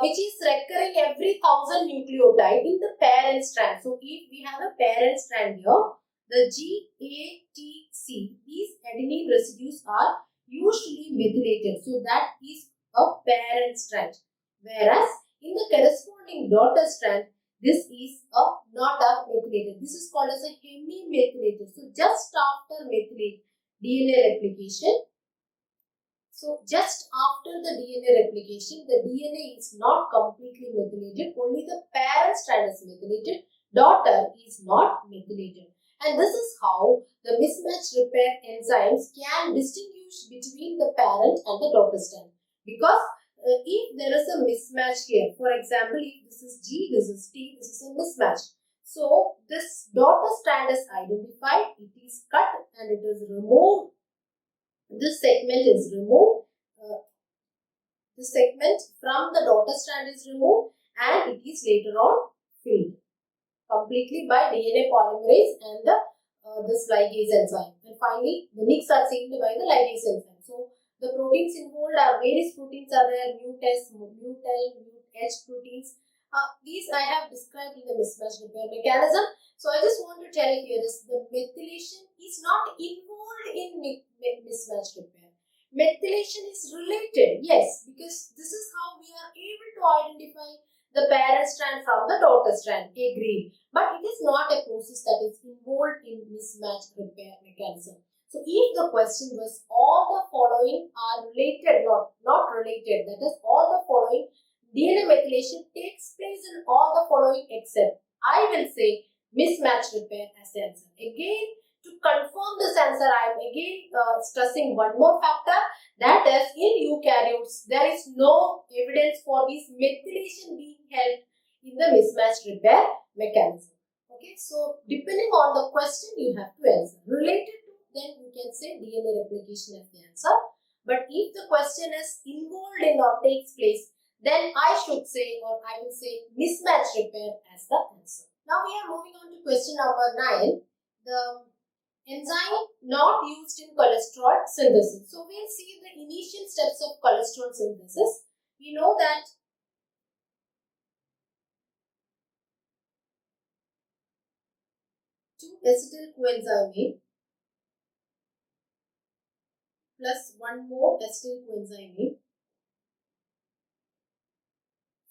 which is recurring every 1000 nucleotide in the parent strand. So if we have a parent strand here, the GATC, these adenine residues are usually methylated. So that is a parent strand. Whereas in the corresponding daughter strand, this is not a methylated. This is called as a hemi-methylated. So just after DNA replication, the DNA is not completely methylated. Only the parent strand is methylated. Daughter is not methylated. And this is how the mismatch repair enzymes can distinguish between the parent and the daughter strand. Because if there is a mismatch here, for example, if this is G, this is T, this is a mismatch. So, this daughter strand is identified, it is cut and it is removed. This segment is removed. This segment from the daughter strand is removed and it is later on filled completely by DNA polymerase and this ligase enzyme. And finally, the nicks are sealed by the ligase enzyme. So, the proteins involved are various proteins are there, MUTES, MUTEL, MUTH proteins. These I have described in the mismatch repair mechanism. So, I just want to tell you here is the methylation is not involved in mismatch repair. Methylation is related, yes, because this is how we are able to identify the parent strand from the daughter strand, agreed. But it is not a process that is involved in mismatch repair mechanism. So if the question was all the following are related, not related, that is all the following DNA methylation takes place in all the following except, I will say mismatch repair as the answer. Again, to confirm this answer, I am again stressing one more factor, that is in eukaryotes, there is no evidence for this methylation being helped in the mismatch repair mechanism. Okay, so depending on the question, you have to answer. Related to, then you can say DNA replication as the answer. But if the question is involved in or takes place, then I should say, or I will say mismatch repair as the answer. Now we are moving on to question number 9. The enzyme not used in cholesterol synthesis. So we'll see the initial steps of cholesterol synthesis. We know that 2-acetyl coenzyme plus one more acetyl coenzyme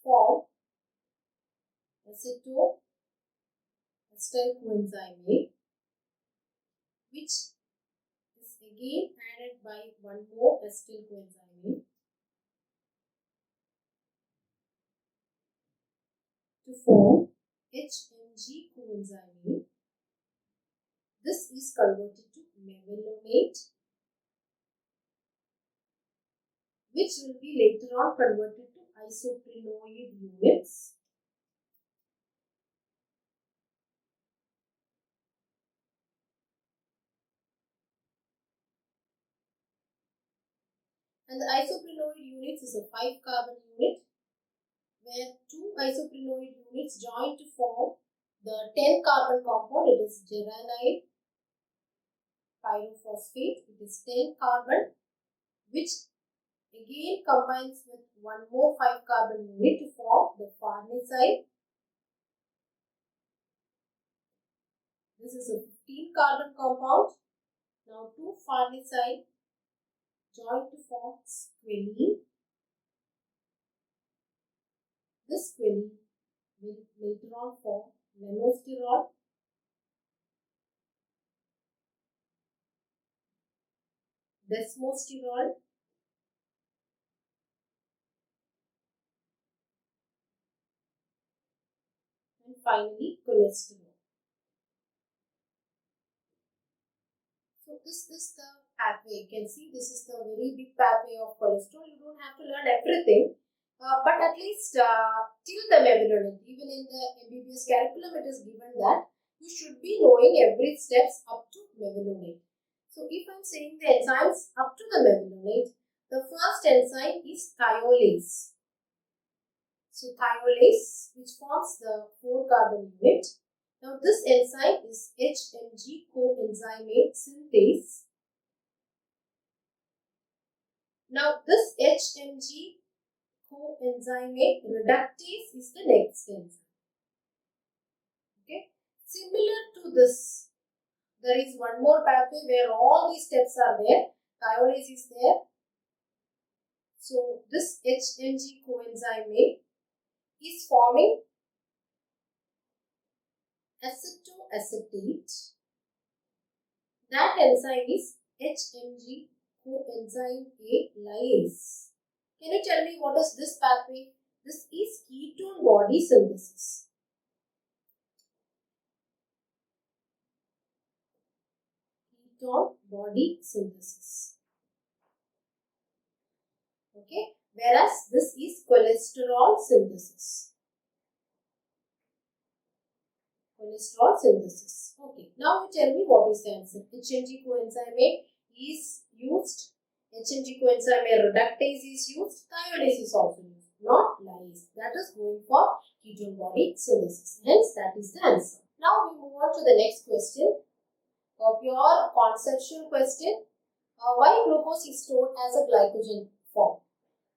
form acetyl coenzyme, which is again added by one more acetyl coenzyme to form HMG coenzyme. This is converted to mevalonate, which will be later on converted to isoprenoid units. And the isoprenoid units is a 5-carbon unit, where 2 isoprenoid units join to form the 10-carbon compound. It is geranyl pyrophosphate. It is 10 carbon, which again combines with one more 5-carbon unit to form the farnesyl. This is a 15-carbon compound. Now 2 farnesyl join to form squalene. This squalene will later on form menosterol. Desmosterol, and finally cholesterol. So this is the pathway. You can see this is the very big pathway of cholesterol. You don't have to learn everything, but at least till the mevalonate. Even in the MBBS curriculum, it is given that you should be knowing every steps up to mevalonate. So if I am saying the enzymes up to the mevalonate, the first enzyme is thiolase. So thiolase, which forms the 4-carbon unit. Now this enzyme is HMG coenzyme synthase. Now this HMG coenzyme reductase is the next enzyme. Okay. Similar to this, there is one more pathway where all these steps are there. Thiolase is there. So this HMG coenzyme is forming acetoacetate. That enzyme is HMG coenzyme A lyase. Can you tell me what is this pathway? This is ketone body synthesis. Ketone body synthesis. Okay. Whereas this is cholesterol synthesis. Cholesterol synthesis. Okay. Now you tell me what is the answer. HMG coenzyme A is used. HMG coenzyme A reductase is used. Thiolase is also used. Not lyase. That is going for ketone body synthesis. Hence, that is the answer. Now we move on to the next question. A pure conceptual question. Why glucose is stored as a glycogen form?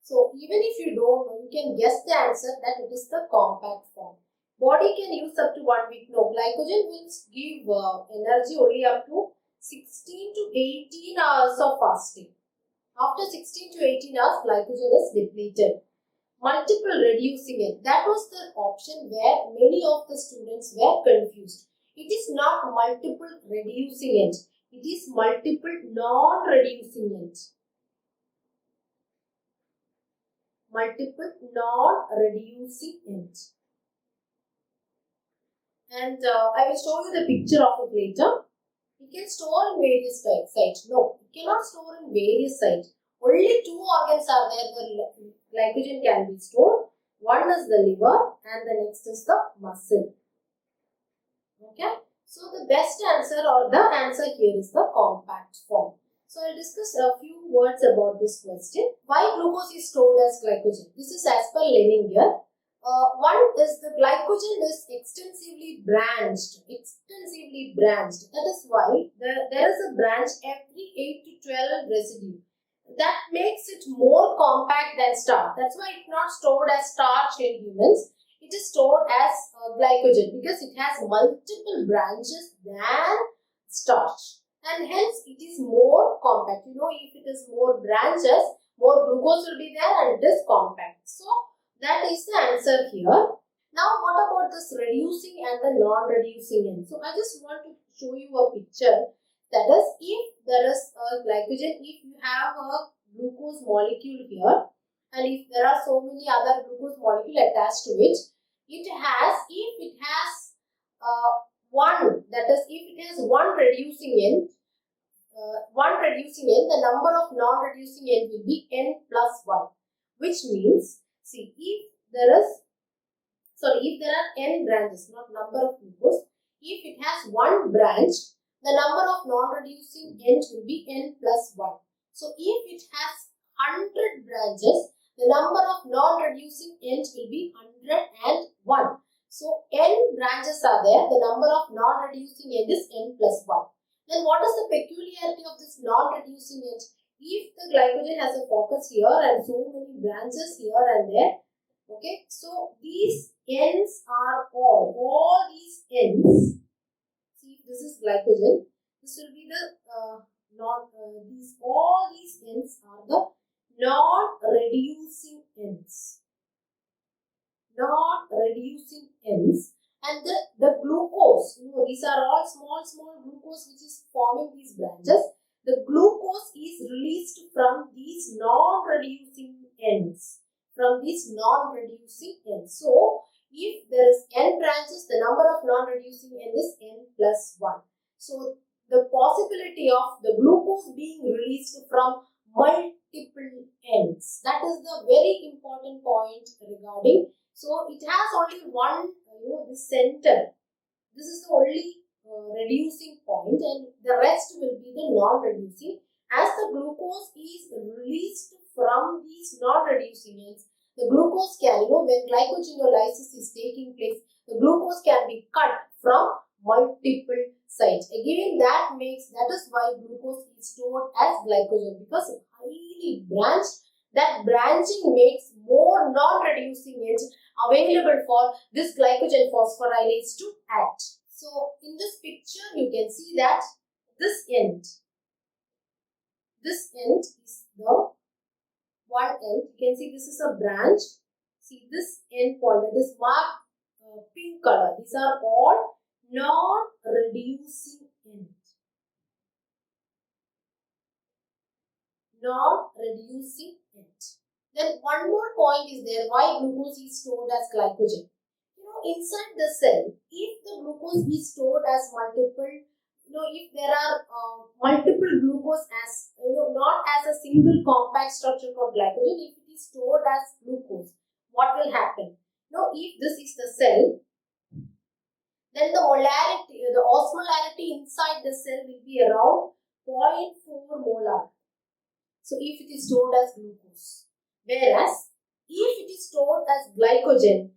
So even if you don't know, you can guess the answer that it is the compact form. Body can use up to 1 week. No, glycogen will give energy only up to 16 to 18 hours of fasting. After 16 to 18 hours, glycogen is depleted. Multiple reducing it. That was the option where many of the students were confused. It is not multiple reducing it. It it is multiple non-reducing end. Multiple non-reducing end. And I will show you the picture of it later. It can store in various sites. No, it cannot store in various sites. Only two organs are there where glycogen can be stored. One is the liver and the next is the muscle. Okay. So the best answer or the answer here is the compact form. So I'll discuss a few words about this question. Why glucose is stored as glycogen? This is as per Lenin here. One is the glycogen is extensively branched. That is why there is a branch every 8 to 12 residue. That makes it more compact than starch. That's why it's not stored as starch in humans. It is stored as glycogen because it has multiple branches than starch. And hence it is more compact. You know, if it is more branches, more glucose will be there and it is compact. So that is the answer here. Now what about this reducing and the non-reducing end? So I just want to show you a picture. That is, if there is a glycogen, if you have a glucose molecule here and if there are so many other glucose molecule attached to it, if it has one reducing end, the number of non-reducing end will be n plus 1, which means, see, if there are n branches, not number of glucose, if it has one branch, the number of non-reducing ends will be n plus 1. So if it has 100 branches, the number of non-reducing ends will be 101. So n branches are there, the number of non-reducing end is n plus 1. Then what is the peculiarity of this non-reducing end? If the glycogen has a focus here and so many branches here and there, okay, so these ends are all these ends. See, this is glycogen. This will be the all these ends are the non-reducing ends. Non-reducing ends. And the glucose, you know, these are all small glucose which is forming these branches. The glucose is released from these non-reducing ends. So, if there is n branches, the number of non-reducing end is n plus 1. So, the possibility of the glucose being released from multiple ends. That is the very important point regarding. So, it has only one, this center. This is the only reducing point and the rest will be the non-reducing. As the glucose is released from these non-reducing ends, the glucose can, when glycogenolysis is taking place, the glucose can be cut from multiple sites. Again, that is why glucose is stored as glycogen, because it's highly branched. That branching makes more non-reducing ends available for this glycogen phosphorylase to act. So, in this picture, you can see that this end is the one end. You can see this is a branch. See this end point that is marked pink color. These are all non-reducing end. Non-reducing end. Then one more point is there, why glucose is stored as glycogen. Inside the cell, if the glucose is stored as multiple, if there are multiple glucose as, not as a single compact structure called glycogen, if it is stored as glucose, what will happen? If this is the cell, then the molarity, the osmolarity inside the cell will be around 0.4 molar. So, if it is stored as glucose. Whereas, if it is stored as glycogen,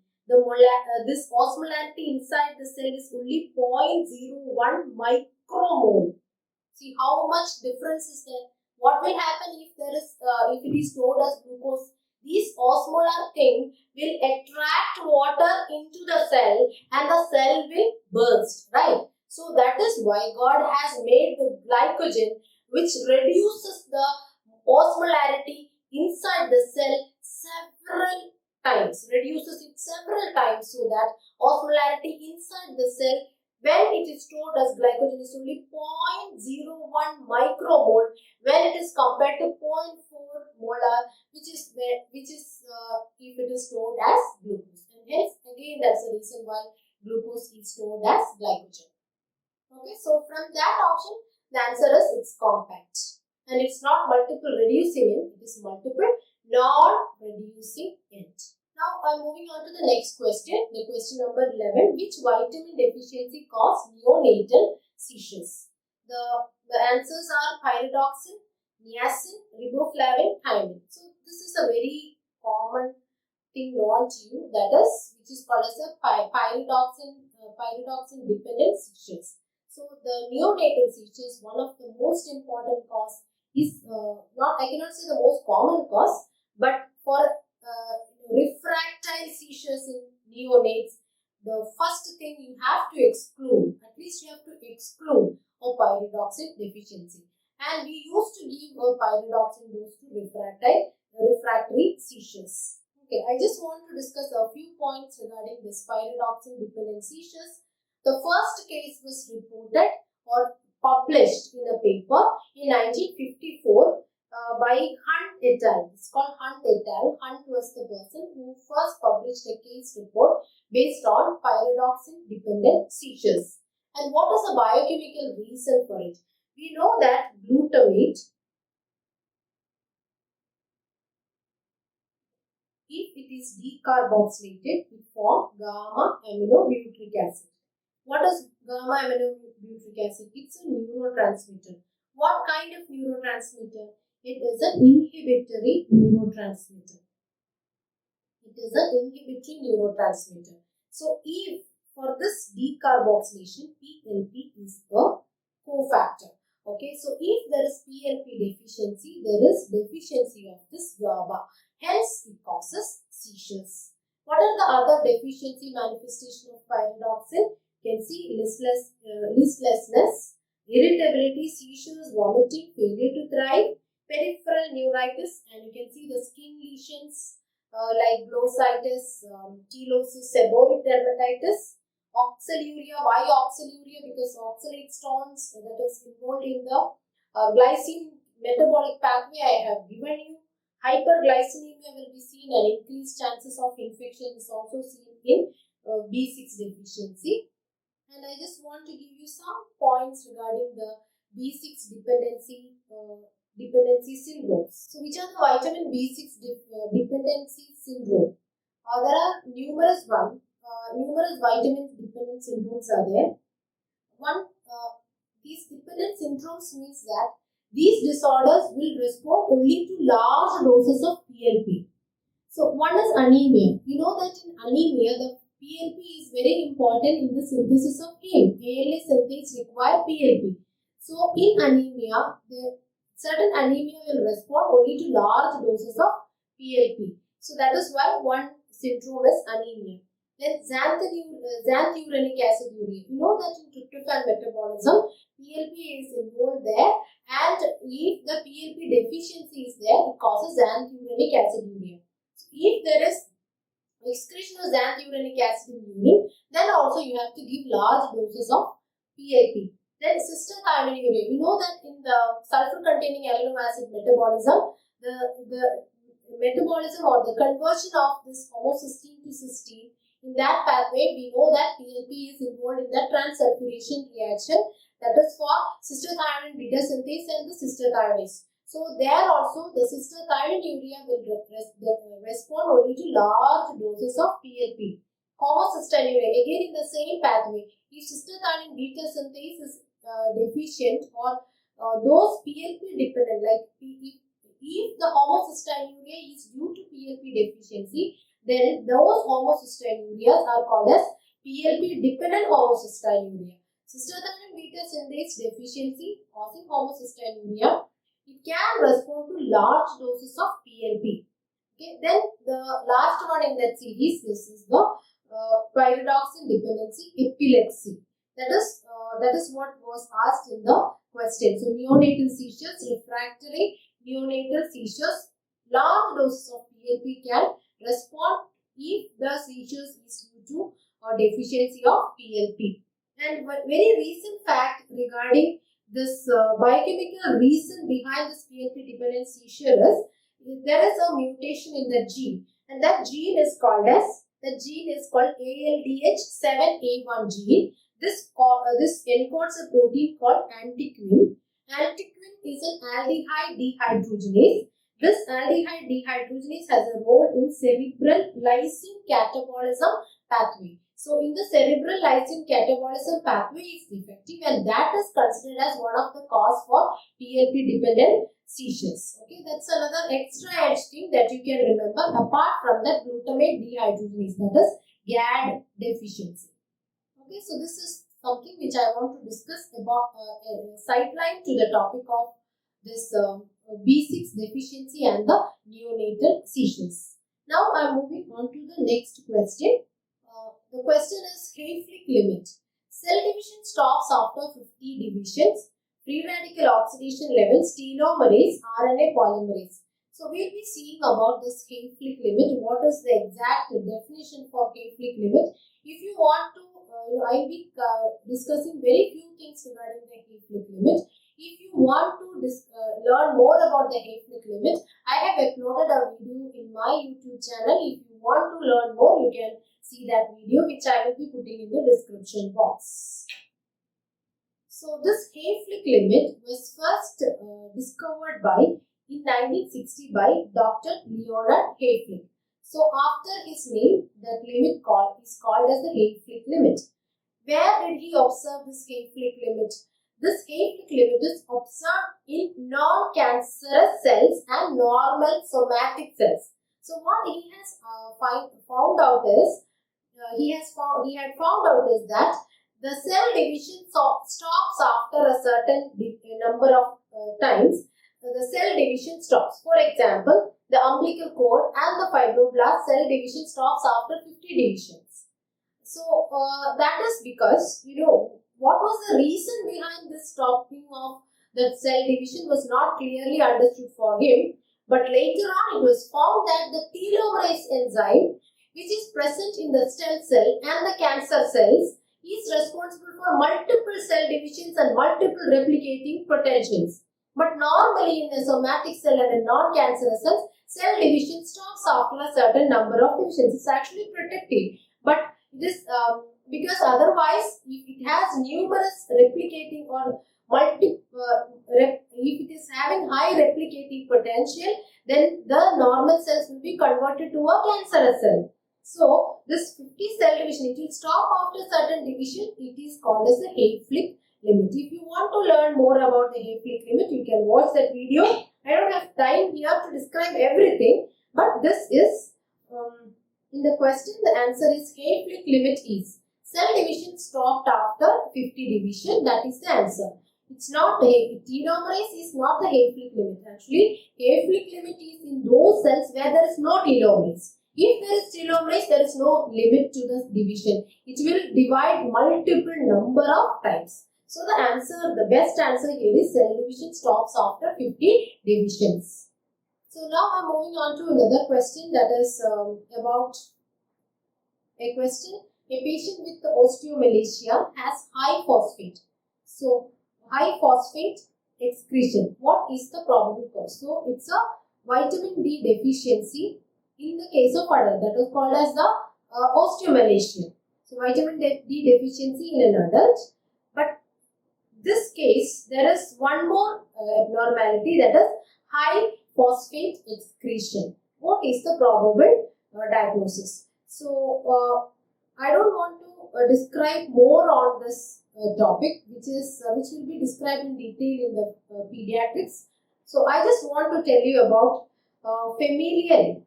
this osmolarity inside the cell is only 0.01 micromole. See how much difference is there. What will happen if it is stored as glucose? This osmolar thing will attract water into the cell and the cell will burst, right? So that is why God has made the glycogen which reduces the osmolarity inside the cell several times, so that osmolarity inside the cell When it is stored as glycogen is only 0.01 micromole when it is compared to 0.4 molar, which is if it is stored as glucose. And hence again that's the reason why glucose is stored as glycogen. Okay, so from that option the answer is it's compact. And it's not multiple reducing end, it is multiple non-reducing end. Now I'm moving on to the next question. The question number 11. Which vitamin deficiency causes neonatal seizures? The answers are pyridoxine, niacin, riboflavin, thiamine. So this is a very common thing known to you, that is which is called as a pyridoxine dependent seizures. So the neonatal seizures, one of the most important cause is I cannot say the most common cause, but for refractile seizures in neonates, the first thing you have to exclude, at least you have to exclude a pyridoxine deficiency. And we used to give a pyridoxine dose to refractory seizures. Okay, I just want to discuss a few points regarding this pyridoxine dependent seizures. The first case was reported or published in a paper in 1954 by Hunt et al. It's called Hunt et al. Hunt was the person who first published a case report based on pyridoxine dependent seizures. And what is the biochemical reason for it? We know that glutamate, if it is decarboxylated, it forms gamma aminobutyric acid. What is gamma aminobutyric acid? It's a neurotransmitter. What kind of neurotransmitter? It is an inhibitory neurotransmitter. It is an inhibitory neurotransmitter. So, if for this decarboxylation, PLP is a cofactor. Okay, so if there is PLP deficiency, there is deficiency of this GABA. Hence, it causes seizures. What are the other deficiency manifestation of pyridoxine? You can see listlessness, irritability, seizures, vomiting, failure to thrive, peripheral neuritis, and you can see the skin lesions like glossitis, chelosis, seborrheic dermatitis, oxaluria. Why oxaluria? Because oxalate stones that is involved in the glycine metabolic pathway I have given you. Hyperglycemia will be seen, and increased chances of infection is also seen in B6 deficiency. And I just want to give you some points regarding the B6 dependency syndromes. So, which are the vitamin B6 dependency syndrome? There are numerous vitamin dependent syndromes are there. These dependent syndromes means that these disorders will respond only to large doses of PLP. So, one is anemia. You know that in anemia, the PLP is very important in the synthesis of heme. ALA synthase require PLP. So, in anemia, certain anemia will respond only to large doses of PLP. So, that is why one syndrome is anemia. Then xanthurenic aciduria. You know that in tryptophan metabolism, PLP is involved there, and if the PLP deficiency is there, it causes xanthurenic aciduria. So, if there is excretion of xanthurenic acid in urine, then also you have to give large doses of PLP. Then cystinuria. You know that in the sulfur-containing amino acid metabolism, the metabolism or the conversion of this homocysteine to cysteine, in that pathway, we know that PLP is involved in the transsulfuration reaction, that is for cystathionine beta synthase and the cystathionase. So, there also the cystinuria will respond only to large doses of PLP. Homocystinuria, again in the same pathway, if cystathionine beta synthase is deficient, or those PLP dependent, like if the homocystinuria is due to PLP deficiency, then those homocysteinurias are called as PLP dependent homocystinuria. Cystathionine beta synthase deficiency causing homocystinuria, it can respond to large doses of PLP. Okay, then the last one in that series, this is the pyridoxine dependency epilepsy. That is what was asked in the question. So, neonatal seizures, refractory neonatal seizures, large doses of PLP can respond if the seizures is due to a deficiency of PLP. And one very recent fact regarding this biochemical reason behind this PLP dependent seizure is there is a mutation in the gene, and that gene is called ALDH7A1 gene. This encodes a protein called antiquin. Antiquin is an aldehyde dehydrogenase. This aldehyde dehydrogenase has a role in cerebral lysine catabolism pathway. So, in the cerebral lysine catabolism pathway is defective, and that is considered as one of the cause for PLP dependent seizures. Okay, that's another extra edge thing that you can remember apart from the glutamate dehydrogenase, that is GAD deficiency. Okay, so this is something which I want to discuss about sideline to the topic of this B6 deficiency and the neonatal seizures. Now I am moving on to the next question. The question is Hayflick limit. Cell division stops after 50 divisions. Free radical oxidation levels, telomerase, RNA polymerase. So we will be seeing about this Hayflick limit. What is the exact definition for Hayflick limit? If you want to, I will be discussing very few things regarding the Hayflick limit. If you want to learn more about the Hayflick limit, I have uploaded a video in my YouTube channel. If you want to learn more, you can see that video, which I will be putting in the description box. So this Hayflick limit was first discovered in 1960 by Dr. Leonard Hayflick. So after his name, that limit is called as the Hayflick limit. Where did he observe this Hayflick limit? This Hayflick limit is observed in non-cancerous cells and normal somatic cells. So what he has found out is he had found out is that the cell division stops after a certain number of times. The cell division stops. For example, the umbilical cord and the fibroblast cell division stops after 50 divisions. So that is because, what was the reason behind this stopping of the cell division was not clearly understood for him. But later on it was found that the telomerase enzyme, which is present in the stem cell and the cancer cells, is responsible for multiple cell divisions and multiple replicating potentials. But normally in a somatic cell and a non-cancerous cell, cell division stops after a certain number of divisions. It's actually protective. But this, because otherwise, if it has numerous replicating or if it is having high replicating potential, then the normal cells will be converted to a cancerous cell. So, this 50 cell division, it will stop after certain division. It is called as the Hayflick limit. If you want to learn more about the Hayflick limit, you can watch that video. I don't have time here to describe everything, but this is, in the question, the answer is Hayflick limit is cell division stopped after 50 division. That is the answer. It's not the telomerase is not the Hayflick limit. Actually, Hayflick limit is in those cells where there is no telomerase. If there is telomerase, there is no limit to the division. It will divide multiple number of times. So the answer, the best answer here is cell division stops after 50 divisions. So now I am moving on to another question, that is about a question. A patient with osteomalacia has high phosphate. So high phosphate excretion. What is the probable cause? So it's a vitamin D deficiency. In the case of adult, that was called as the osteomalacia. So vitamin D deficiency in an adult. But this case, there is one more abnormality, that is high phosphate excretion. What is the probable diagnosis? So I don't want to describe more on this topic, which will be described in detail in the pediatrics. So I just want to tell you about familial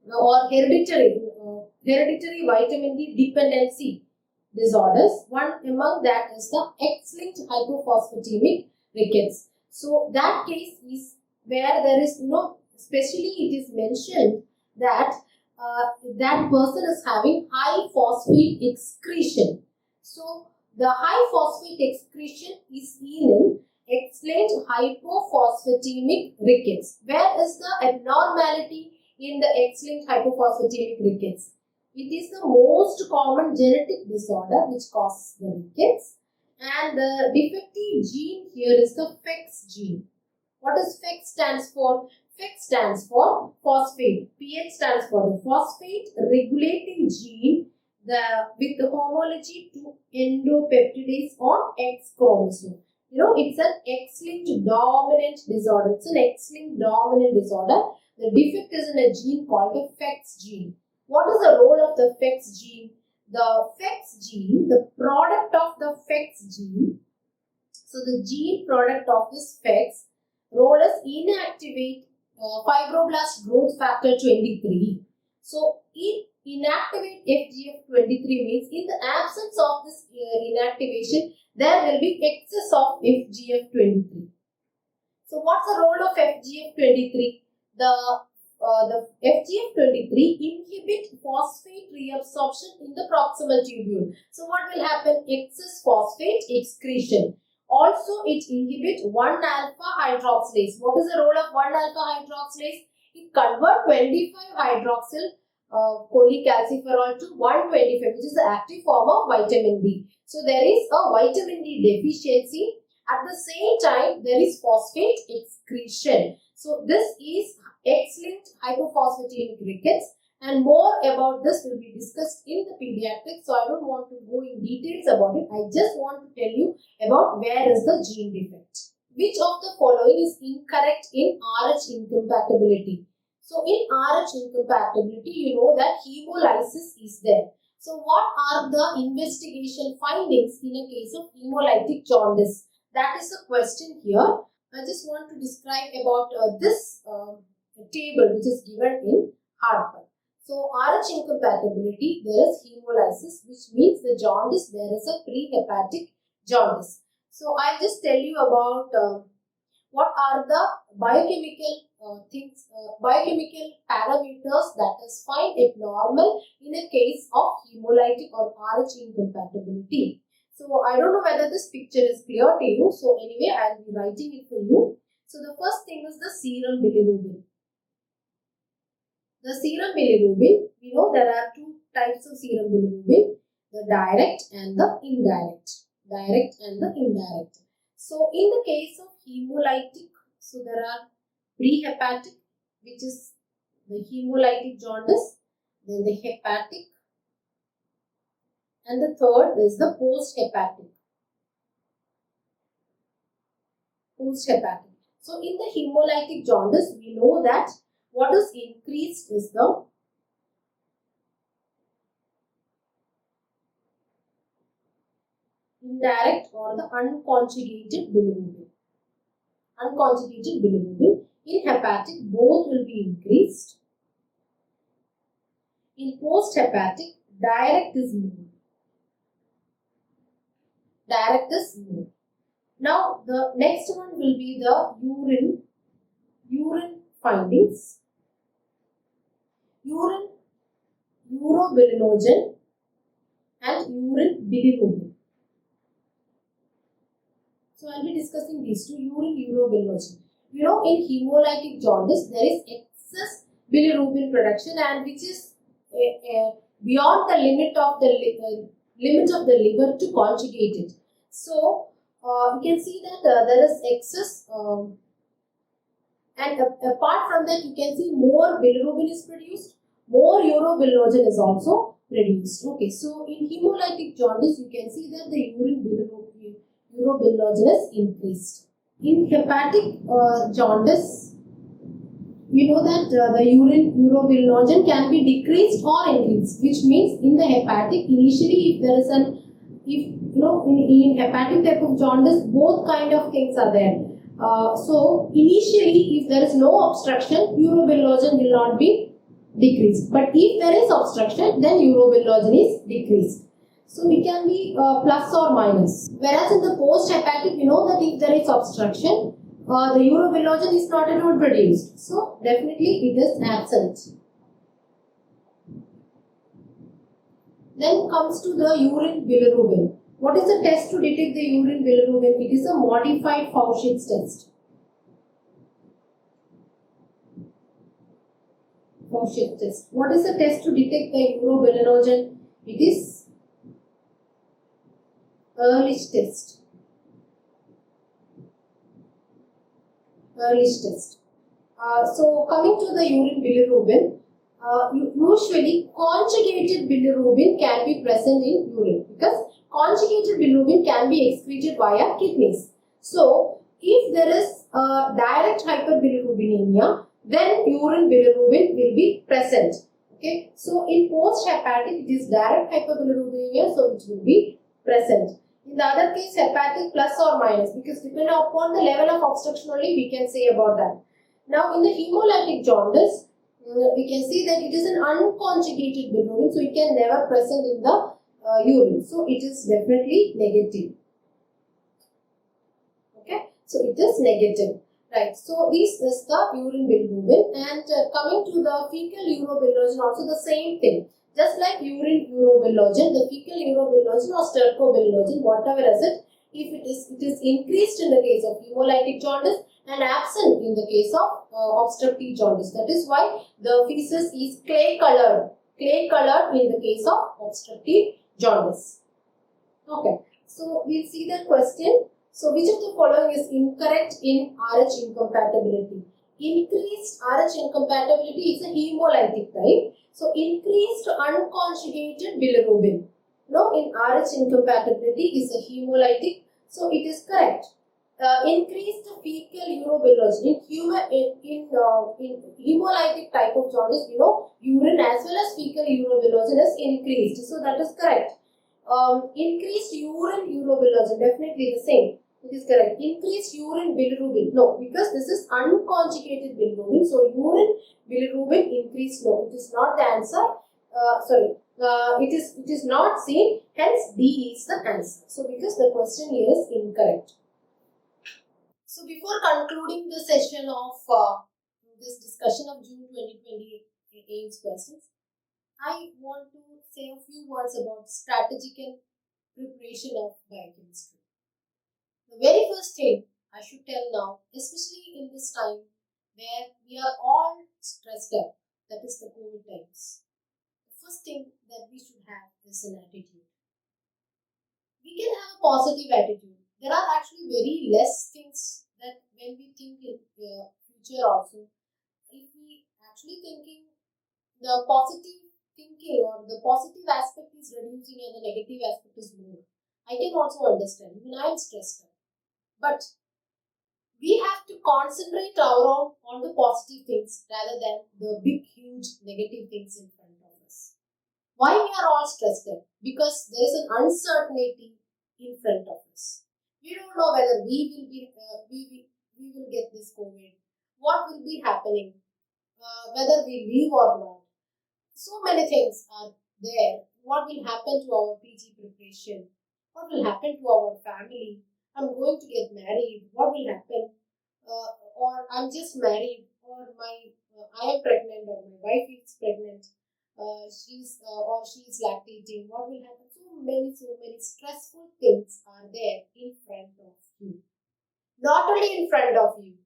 or hereditary vitamin D dependency disorders. One among that is the X-linked hypophosphatemic rickets. So that case is where there is especially it is mentioned that that person is having high phosphate excretion. So the high phosphate excretion is seen in X-linked hypophosphatemic rickets. Where is the abnormality in the X-linked hypophosphatemic rickets? It is the most common genetic disorder which causes the rickets. And the defective gene here is the FEX gene. What does FEX stands for? FEX stands for phosphate. PH stands for the phosphate regulating gene with the homology to endopeptidase on X chromosome. You know, it's an X-linked dominant disorder. It's an X-linked dominant disorder. The defect is in a gene called the FEX gene. What is the role of the FEX gene? The FEX gene, the product of the FEX gene, so the gene product of this FEX role is inactivate fibroblast growth factor 23. So, inactivate FGF23 means in the absence of this inactivation, there will be excess of FGF23. So, what's the role of FGF23? The FGF23 inhibit phosphate reabsorption in the proximal tubule. So, what will happen? Excess phosphate excretion. Also, it inhibits 1-alpha hydroxylase. What is the role of 1-alpha hydroxylase? It converts 25 hydroxyl cholecalciferol to 125, which is the active form of vitamin D. So, there is a vitamin D deficiency. At the same time, there is phosphate excretion. So, this is X-linked hypophosphatemic rickets, and more about this will be discussed in the pediatrics. So, I don't want to go in details about it. I just want to tell you about where is the gene defect. Which of the following is incorrect in RH incompatibility? So, in RH incompatibility, you know that hemolysis is there. So, what are the investigation findings in a case of hemolytic jaundice? That is the question here. I just want to describe about this table which is given in Harper. So, RH incompatibility, there is hemolysis, which means the jaundice, there is a prehepatic jaundice. So, I'll just tell you about what are the biochemical biochemical parameters that is find abnormal in a case of hemolytic or RH incompatibility. So, I don't know whether this picture is clear to you. So, anyway, I'll be writing it for you. So, the first thing is the serum bilirubin. The serum bilirubin, we know there are two types of serum bilirubin, the direct and the indirect. Direct and the indirect. So, in the case of hemolytic, so there are prehepatic, which is the hemolytic jaundice, then the hepatic, and the third is the post-hepatic. Post-hepatic. So, in the hemolytic jaundice, we know that what is increased is the indirect or the unconjugated bilirubin. Unconjugated bilirubin. In hepatic, both will be increased. In post-hepatic, direct is more. Direct is more. Now, the next one will be the urine findings. Urine urobilinogen and urine bilirubin. So, I will be discussing these two. Urine urobilinogen. You know, in hemolytic jaundice, there is excess bilirubin production, and which is beyond the limit of the liver to conjugate it. So, you can see that there is excess, and apart from that, you can see more bilirubin is produced, more urobilinogen is also produced. Okay, so in hemolytic jaundice, you can see that the urine urobilinogen is increased. In hepatic jaundice, we know that the urine urobilinogen can be decreased or increased, which means in the hepatic, initially if there is in hepatic type of jaundice, both kind of things are there. So initially, if there is no obstruction, urobilinogen will not be decreased. But if there is obstruction, then urobilinogen is decreased. So it can be plus or minus. Whereas in the post-hepatic, we know that if there is obstruction, the urobilinogen is not at all produced. So definitely it is absent. Then comes to the urine bilirubin. What is the test to detect the urine bilirubin? It is a modified Fauci's test. Faucher's test. What is the test to detect the urobilinogen? It is Ehrlich test. Ehrlich test. So coming to the urine bilirubin, usually conjugated bilirubin can be present in urine because conjugated bilirubin can be excreted via kidneys. So if there is direct hyperbilirubinemia, then urine bilirubin will be present. Okay. So in post-hepatic, it is direct hyperbilirubinemia, so it will be present. In the other case, hepatic plus or minus, because depending upon the level of obstruction only we can say about that. Now in the hemolytic jaundice, we can see that it is an unconjugated bilirubin, so it can never present in the urine. So it is definitely negative. Okay, so it is negative. Right, so this is the urine bilirubin, and coming to the fecal urobilinogen, also the same thing. Just like urine urobilinogen, the fecal urobilinogen or stercobilinogen, whatever is it, if it is increased in the case of hemolytic jaundice and absent in the case of obstructive jaundice. That is why the feces is clay colored in the case of obstructive jaundice. Okay, so we'll see the question. So which of the following is incorrect in RH incompatibility? Increased RH incompatibility is a hemolytic type. So increased unconjugated bilirubin. No, in RH incompatibility is a hemolytic. So it is correct. Increased fecal urobilinogen in hemolytic type of jaundice, we know urine as well as fecal urobilinogen is increased. So that is correct. Increased urine urobilinogen, definitely the same. It is correct. Increased urine bilirubin, no, because this is unconjugated bilirubin. So urine bilirubin increased, no, it is not the answer. It is not seen. Hence, D is the answer. So because the question here is incorrect. So before concluding the session of this discussion of June 2020 AIMS questions, I want to say a few words about strategic and preparation of biochemistry. The very first thing I should tell now, especially in this time where we are all stressed up, that is the COVID times. The first thing that we should have is an attitude. We can have a positive attitude. There are actually very less things that when we think in the future also, if we actually thinking the positive thinking or the positive aspect is reducing and the negative aspect is more, I can also understand. Even I am stressed out. But we have to concentrate on the positive things rather than the big, huge negative things in front of us. Why we are all stressed out? Because there is an uncertainty in front of us. We don't know whether we will get this COVID. What will be happening? Whether we live or not. So many things are there. What will happen to our PG preparation? What will happen to our family? I'm going to get married. What will happen? Or I'm just married, or I am pregnant, or my wife is pregnant. She's lactating. What will happen? So many stressful things are there in front of you. Not only in front of you,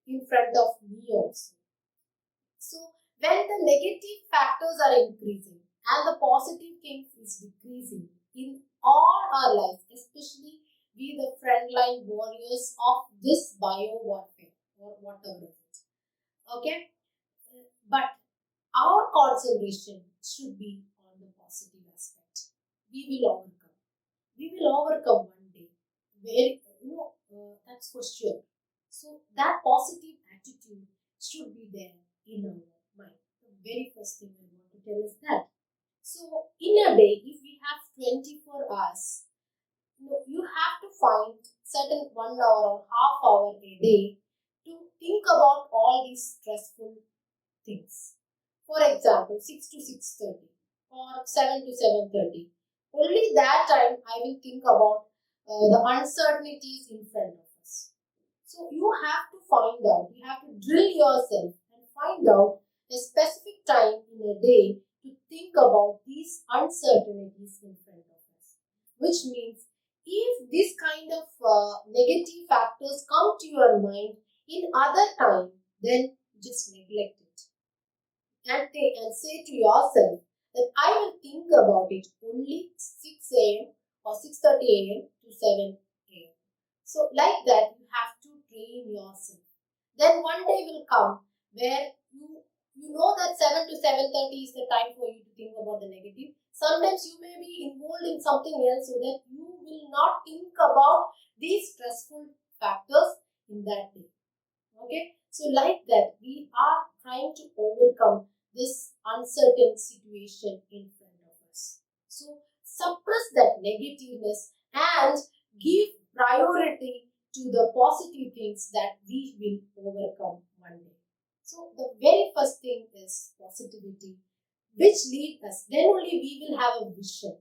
in front of me also. So when the negative factors are increasing and the positive things is decreasing in all our lives, especially we the frontline warriors of this bio warfare or whatever it is. Okay? But our concentration should be on the positive aspect. We will overcome. We will overcome one day. That's for sure. So that positive attitude should be there in our mind. The very first thing I want to tell is that. So in a day, if we have 24 hours, you have to find certain 1 hour or half hour a day to think about all these stressful things. For example, 6 to 6:30 or 7 to 7:30. Only that time I will think about the uncertainties in front of us. So you have to find out, you have to drill yourself and find out a specific time in a day to think about these uncertainties in front of us. Which means if this kind of negative factors come to your mind in other time, then just neglect it. and say to yourself that I will think about it only 6 a.m. or 6:30 a.m. to 7 a.m. So like that, you have to train yourself. Then one day will come where you know that 7 to 7:30 is the time for you to think about the negative. Sometimes you may be involved in something else so that you will not think about these stressful factors in that day. Okay, so like that, we are trying to overcome this uncertain situation in front of us. So suppress that negativeness and give priority to the positive things that we will overcome one day. So the very first thing is positivity, which lead us. Then only we will have a vision.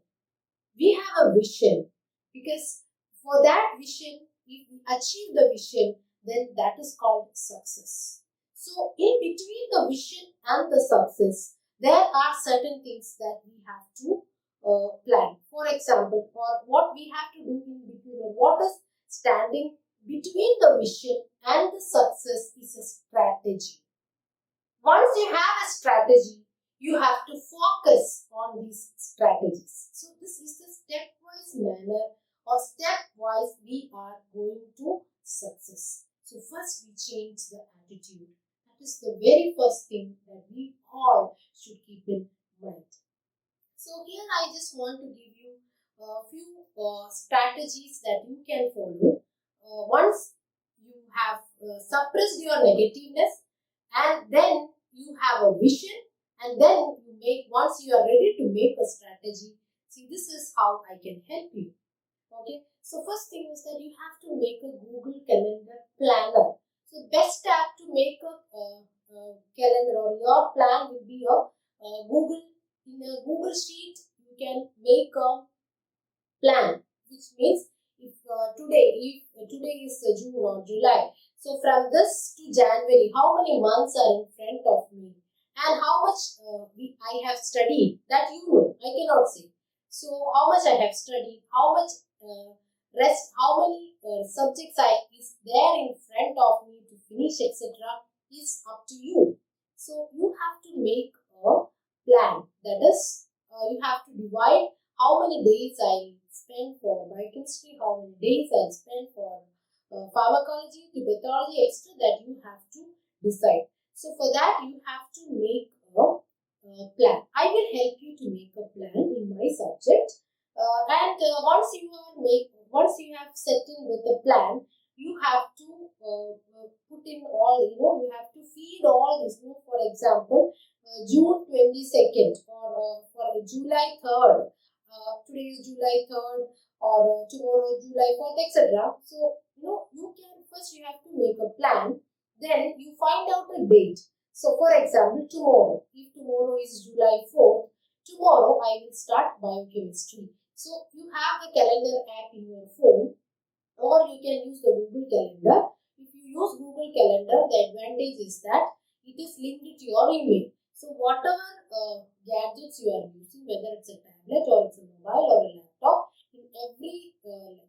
We have a vision because for that vision, if we achieve the vision, then that is called success. So in between the vision and the success, there are certain things that we have to plan. For example, for what we have to do in between, or what is standing between the vision and the success is a strategy. Once you have a strategy, you have to focus on these strategies. So this is the stepwise manner or stepwise we are going to success. So first we change the attitude. That is the very first thing that we all should keep in mind. So here I just want to give you a few strategies that you can follow. Once you have suppressed your negativeness, and then you have a vision, and then you make, once you are ready to make a strategy, see, this is how I can help you. Okay, so first thing is that you have to make a Google Calendar planner. So best app to make a calendar or your plan will be a Google. In a Google sheet, you can make a plan, which means if today is June or July, so from this to January, how many months are in front of me, and how much I have studied, that you know, I cannot say. So how much I have studied, how much rest, how many subjects is there in front of me to finish, etc., is up to you. So you have to make a plan. That is, you have to divide how many days I spend for biochemistry, how many days I spend for pharmacology, to pathology, etc., that you have to decide. So for that, you have to make a plan. I will help you to make a plan in my subject. Once you have set in with the plan, you have to put in all, you have to feed all this. For example, June 22nd or for July 3rd. Today is July 3rd or tomorrow July 4th, etc. So, you have to make a plan. Then you find out a date. So, for example, tomorrow, if tomorrow is July 4th, tomorrow I will start biochemistry. So, you have the calendar app in your phone, or you can use the Google Calendar. If you use Google Calendar, the advantage is that it is linked to your email. So whatever gadgets you are using, whether it's a tablet or it's a mobile or a laptop, in every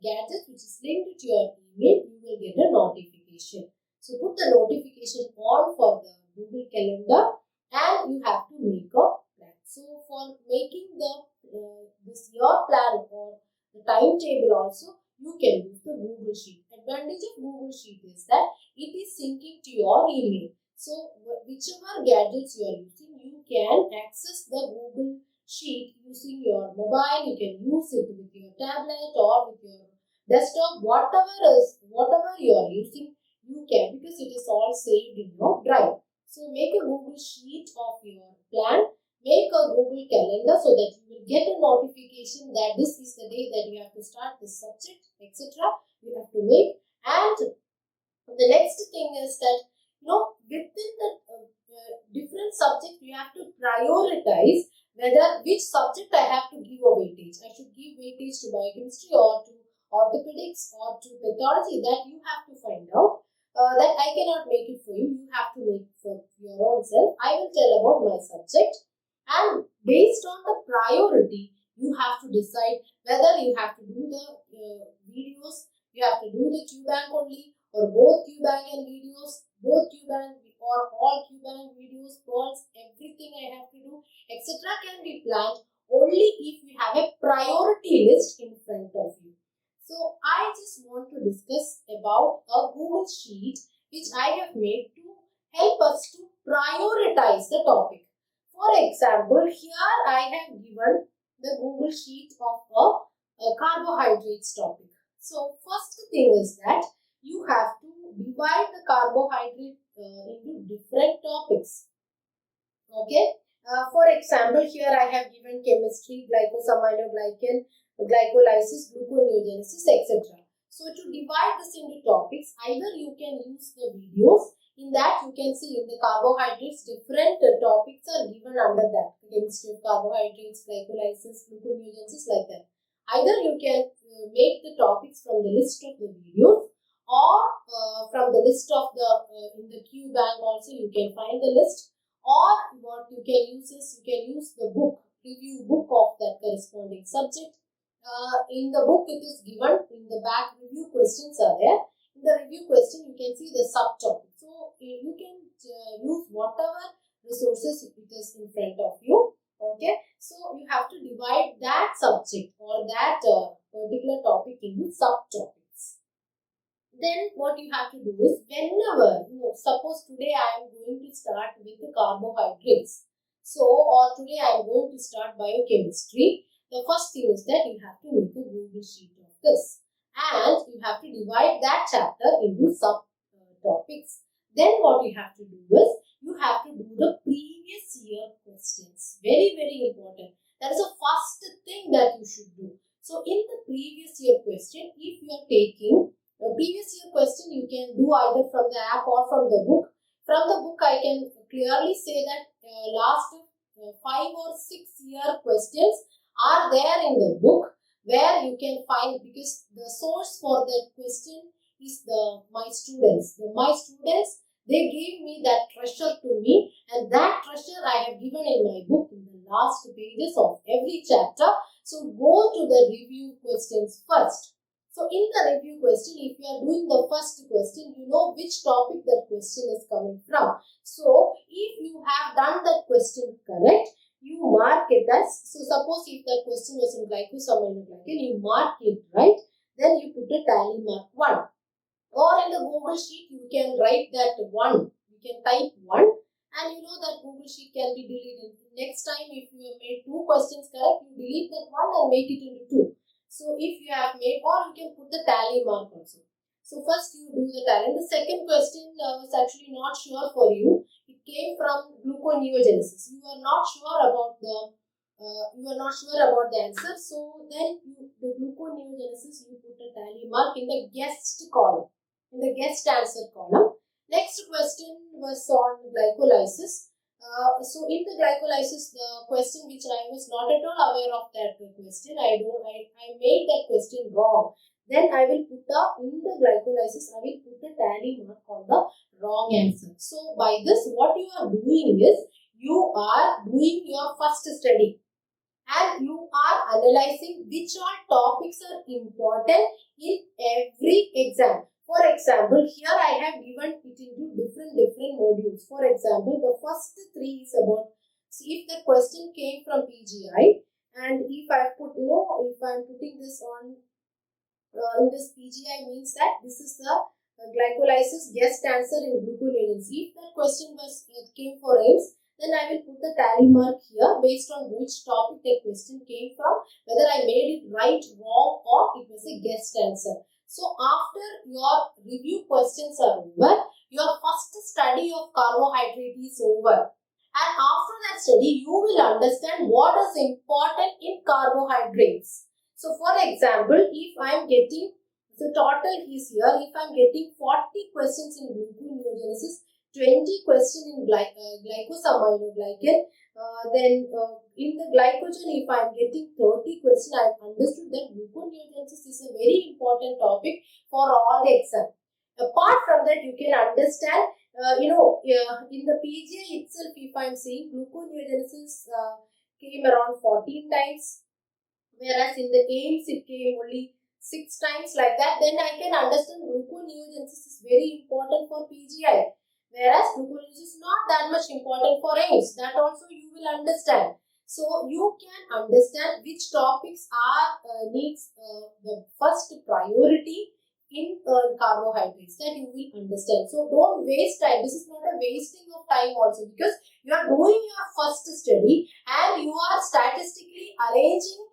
gadget which is linked to your email, you will get a notification. So put the notification on for the Google Calendar, and you have to make a plan. So for making this your plan or the timetable also, you can use the Google Sheet. Advantage of Google Sheet is that it is syncing to your email. So whichever gadgets you are using, you can access the Google Sheet using your mobile. You can use it with your tablet or with your desktop, whatever you are using, you can, because it is all saved in your drive. So make a Google Sheet of your plan. Make a Google Calendar so that you will get a notification that this is the day that you have to start this subject, etc. You have to make. And the next thing is that, within the different subject, you have to prioritize which subject I have to give a weightage. I should give weightage to biochemistry or to orthopedics or to pathology. That you have to find out. That I cannot make it for you. You have to make for your own self. I will tell about my subject. And based on the priority, you have to decide whether you have to do the videos, you have to do the Q-Bank only, or both Q-Bank and videos, both Q-Bank or all Q-bank videos, calls, everything I have to do, etc. can be planned only if you have a priority list in front of you. So I just want to discuss about a Google Sheet which I have made to help us to prioritize the topic. For example, here I have given the Google Sheet of a carbohydrates topic. So first thing is that you have to divide the carbohydrate into different topics. Okay. For example, here I have given chemistry, glycosaminoglycan, glycolysis, gluconeogenesis, etc. So to divide this into topics, either you can use the videos. In that you can see in the carbohydrates different topics are given under that. Chemistry of carbohydrates, glycolysis, gluconeogenesis, like that. Either you can make the topics from the list of the videos, or from the list of the in the Q bank also you can find the list. Or what you can use is, you can use the book, review book of that corresponding subject. In the book it is given, in the back review questions are there. In the review question you can see the subtopic. So you can use whatever resources it is in front of you. Okay. So you have to divide that subject or that particular topic into subtopics. Then what you have to do is, whenever, suppose today I am going to start with the carbohydrates. So, or today I am going to start biochemistry. The first thing is that you have to make a Google Sheet of this. And you have to divide that chapter into subtopics. Then what you have to do is, you have to do the previous year questions. Very, very important. That is the first thing that you should do. So, in the previous year question, if you are taking the previous year question, you can do either from the app or from the book. From the book, I can clearly say that last 5 or 6 year questions are there in the book, where you can find, because the source for that question is my students. My students, they gave me that treasure to me, and that treasure I have given in my book in the last pages of every chapter. So go to the review questions first. So in the review question, if you are doing the first question, you know which topic that question is coming from. So if you have done that question correct, you mark it as, so suppose if that question was in glycosaminoglycan, you mark it right, then you put a tally mark 1. Or in the Google Sheet, you can write that 1. You can type 1, and you know that Google Sheet can be deleted. Next time if you have made 2 questions correct, you delete that 1 and make it into 2. So if you have made, or you can put the tally mark also. So first you do the tally. The second question was actually not sure for you. It came from gluconeogenesis. You are not sure about the answer. So then the gluconeogenesis, you put a tally mark in the guessed column, in the guessed answer column. Next question was on glycolysis. So in the glycolysis, the question which I was not at all aware of that question, I made that question wrong. Then I will put in the glycolysis, I will put a tally mark on the wrong answer. So by this, what you are doing is, you are doing your first study, and you are analyzing which all topics are important in every exam. For example, here I have given it into different modules. For example, the first 3 is about, see if the question came from PGI, and if I put, if I am putting this on in this PGI, means that this is the glycolysis guessed answer in gluconeogenesis. If that question came for AIMS, then I will put the tally mark here based on which topic that question came from, whether I made it right, wrong, or it was a guessed answer. So after your review questions are over, your first study of carbohydrate is over. And after that study, you will understand what is important in carbohydrates. So for example, if I am getting, the total is here, if I am getting 40 questions in gluconeogenesis, 20 questions in glycosaminoglycan, then in the glycogen, if I am getting 30 questions, I have understood that gluconeogenesis is a very important topic for all the exam. Apart from that, you can understand, in the PGI itself, if I am saying gluconeogenesis came around 14 times, whereas in the AIMS it came only 6 times, like that, then I can understand gluconeogenesis is very important for PGI. Whereas gluconeogenesis is not that much important for AIDS. That also you will understand. So you can understand which topics are needs the first priority in carbohydrates, that you will understand. So don't waste time. This is not a wasting of time also, because you are doing your first study and you are statistically arranging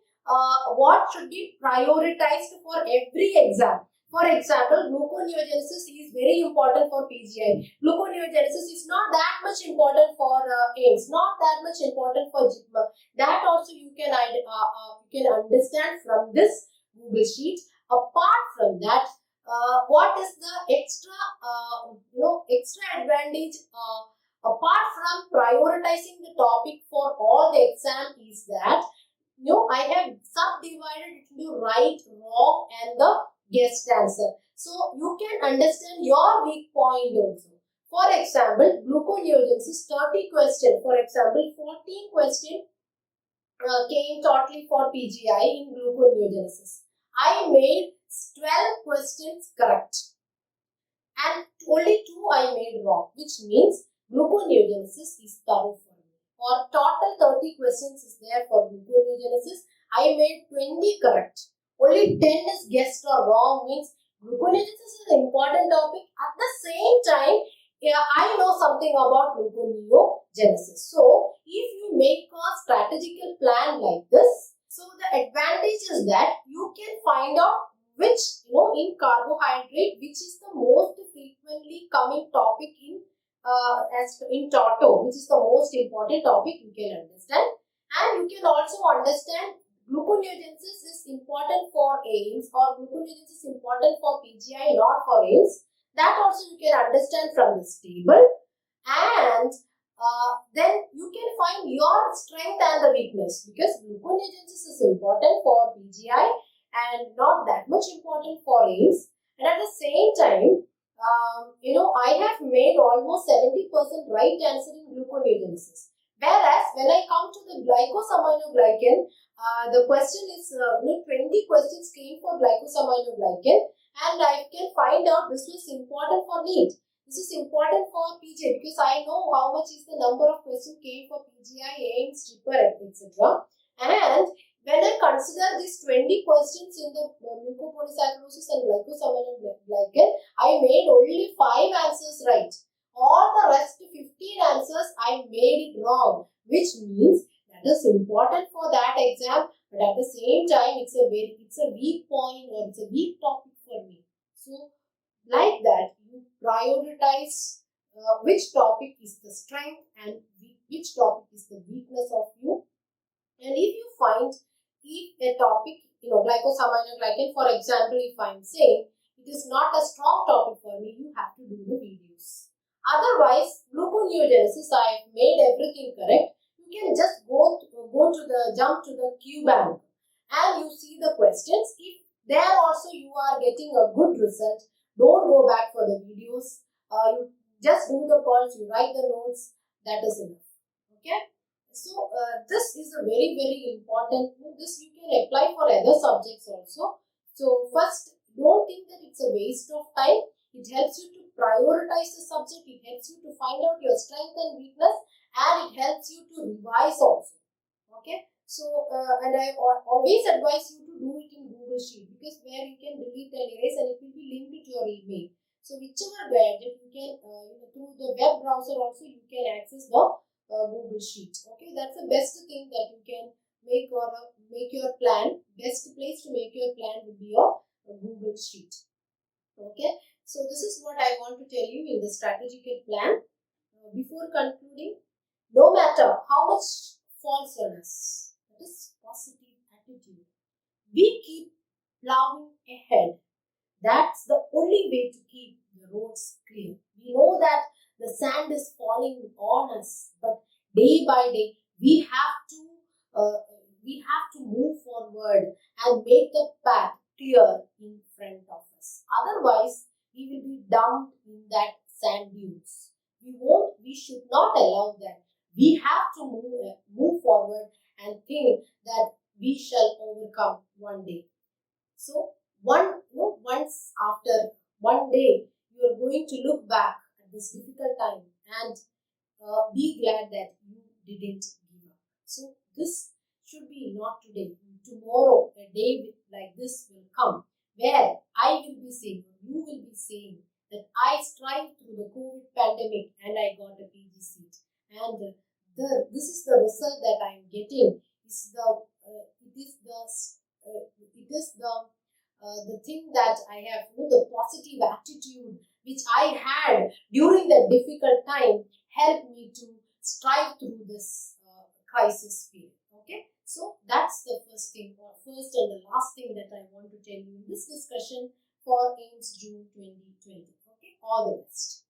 what should be prioritized for every exam. For example, gluconeogenesis is very important for PGI. Gluconeogenesis is not that much important for AIDS, not that much important for JIPMA. That also you can understand from this Google sheet. Apart from that, what is the extra extra advantage apart from prioritizing the topic for all the exam is that I have subdivided it into right, wrong and the guessed answer. So you can understand your weak point also. For example, gluconeogenesis 30 question. For example, 14 question came totally for PGI in gluconeogenesis. I made 12 questions correct and only 2 I made wrong, which means gluconeogenesis is thorough for me. For total 30 questions is there for gluconeogenesis, I made 20 correct. Only 10 is guessed or wrong, means gluconeogenesis is an important topic. At the same time, I know something about gluconeogenesis. So, if you make a strategical plan like this, so the advantage is that you can find out which, in carbohydrate, which is the most frequently coming topic in TOTO, which is the most important topic, you can understand. And you can also understand gluconeogenesis is important for AIDS or gluconeogenesis is important for PGI, not for AIDS. That also you can understand from this table. And then you can find your strength and the weakness, because gluconeogenesis is important for PGI and not that much important for AIDS. And at the same time, I have made almost 70% right answer in gluconeogenesis. Whereas when I come to the glycosaminoglycan, the question is 20 questions came for glycosaminoglycan, and I can find out this was important for NEET. This is important for PGI because I know how much is the number of questions came for PGI, AIDS, JIPR, etc. And when I consider these 20 questions in the mucopolysaccharidosis and glycosaminoglycan, I made only 5 answers right. All the rest 15 answers I made it wrong, which means that is important for that exam, but at the same time it's a weak point or it's a weak topic for me. So like that, you prioritize which topic is the strength and which topic is the weakness of you. And if you find if a topic, glycosaminoglycan, for example, if I'm saying it is not a strong topic for me, you have to do the videos. Otherwise, gluconeogenesis, I have made everything correct. You can just jump to the Q bank and you see the questions. If there also you are getting a good result, don't go back for the videos. You just do the calls, you write the notes, that is enough. Okay. So, this is a very, very important. This you can apply for other subjects also. So, first, don't think that it's a waste of time. It helps you to prioritize the subject. It helps you to find out your strength and weakness, and it helps you to revise also. Okay. So, and I always advise you to do it in Google Sheet, because where you can delete and erase and it will be linked to your email. So, whichever gadget you can, through the web browser also you can access the Google Sheet. Okay, that's the best thing that you can make your plan. Best place to make your plan would be your Google Sheet. Okay, so this is what I want to tell you in the strategical plan. Before concluding, no matter how much falls on us, that is positive attitude. We keep plowing ahead. That's the only way to keep the roads clear. We know that the sand is falling on us, but day by day we have to move forward and make the path clear in front of us. Otherwise, we will be dumped in that sand dunes. We should not allow that. We have to move forward and think that we shall overcome one day. So, once after one day, you are going to look back at this difficult time and be glad that you didn't give up. So this should be not today. Tomorrow, a day like this will come where I will be saying, or you will be saying, that I strived through the COVID pandemic and I got a PG seat. And this is the result that I am getting. It is the thing that I have, the positive attitude which I had during that difficult time helped me to strive through this crisis period. Okay, so that's the first thing, or first and the last thing that I want to tell you in this discussion for AIMS June 2020. Okay, all the best.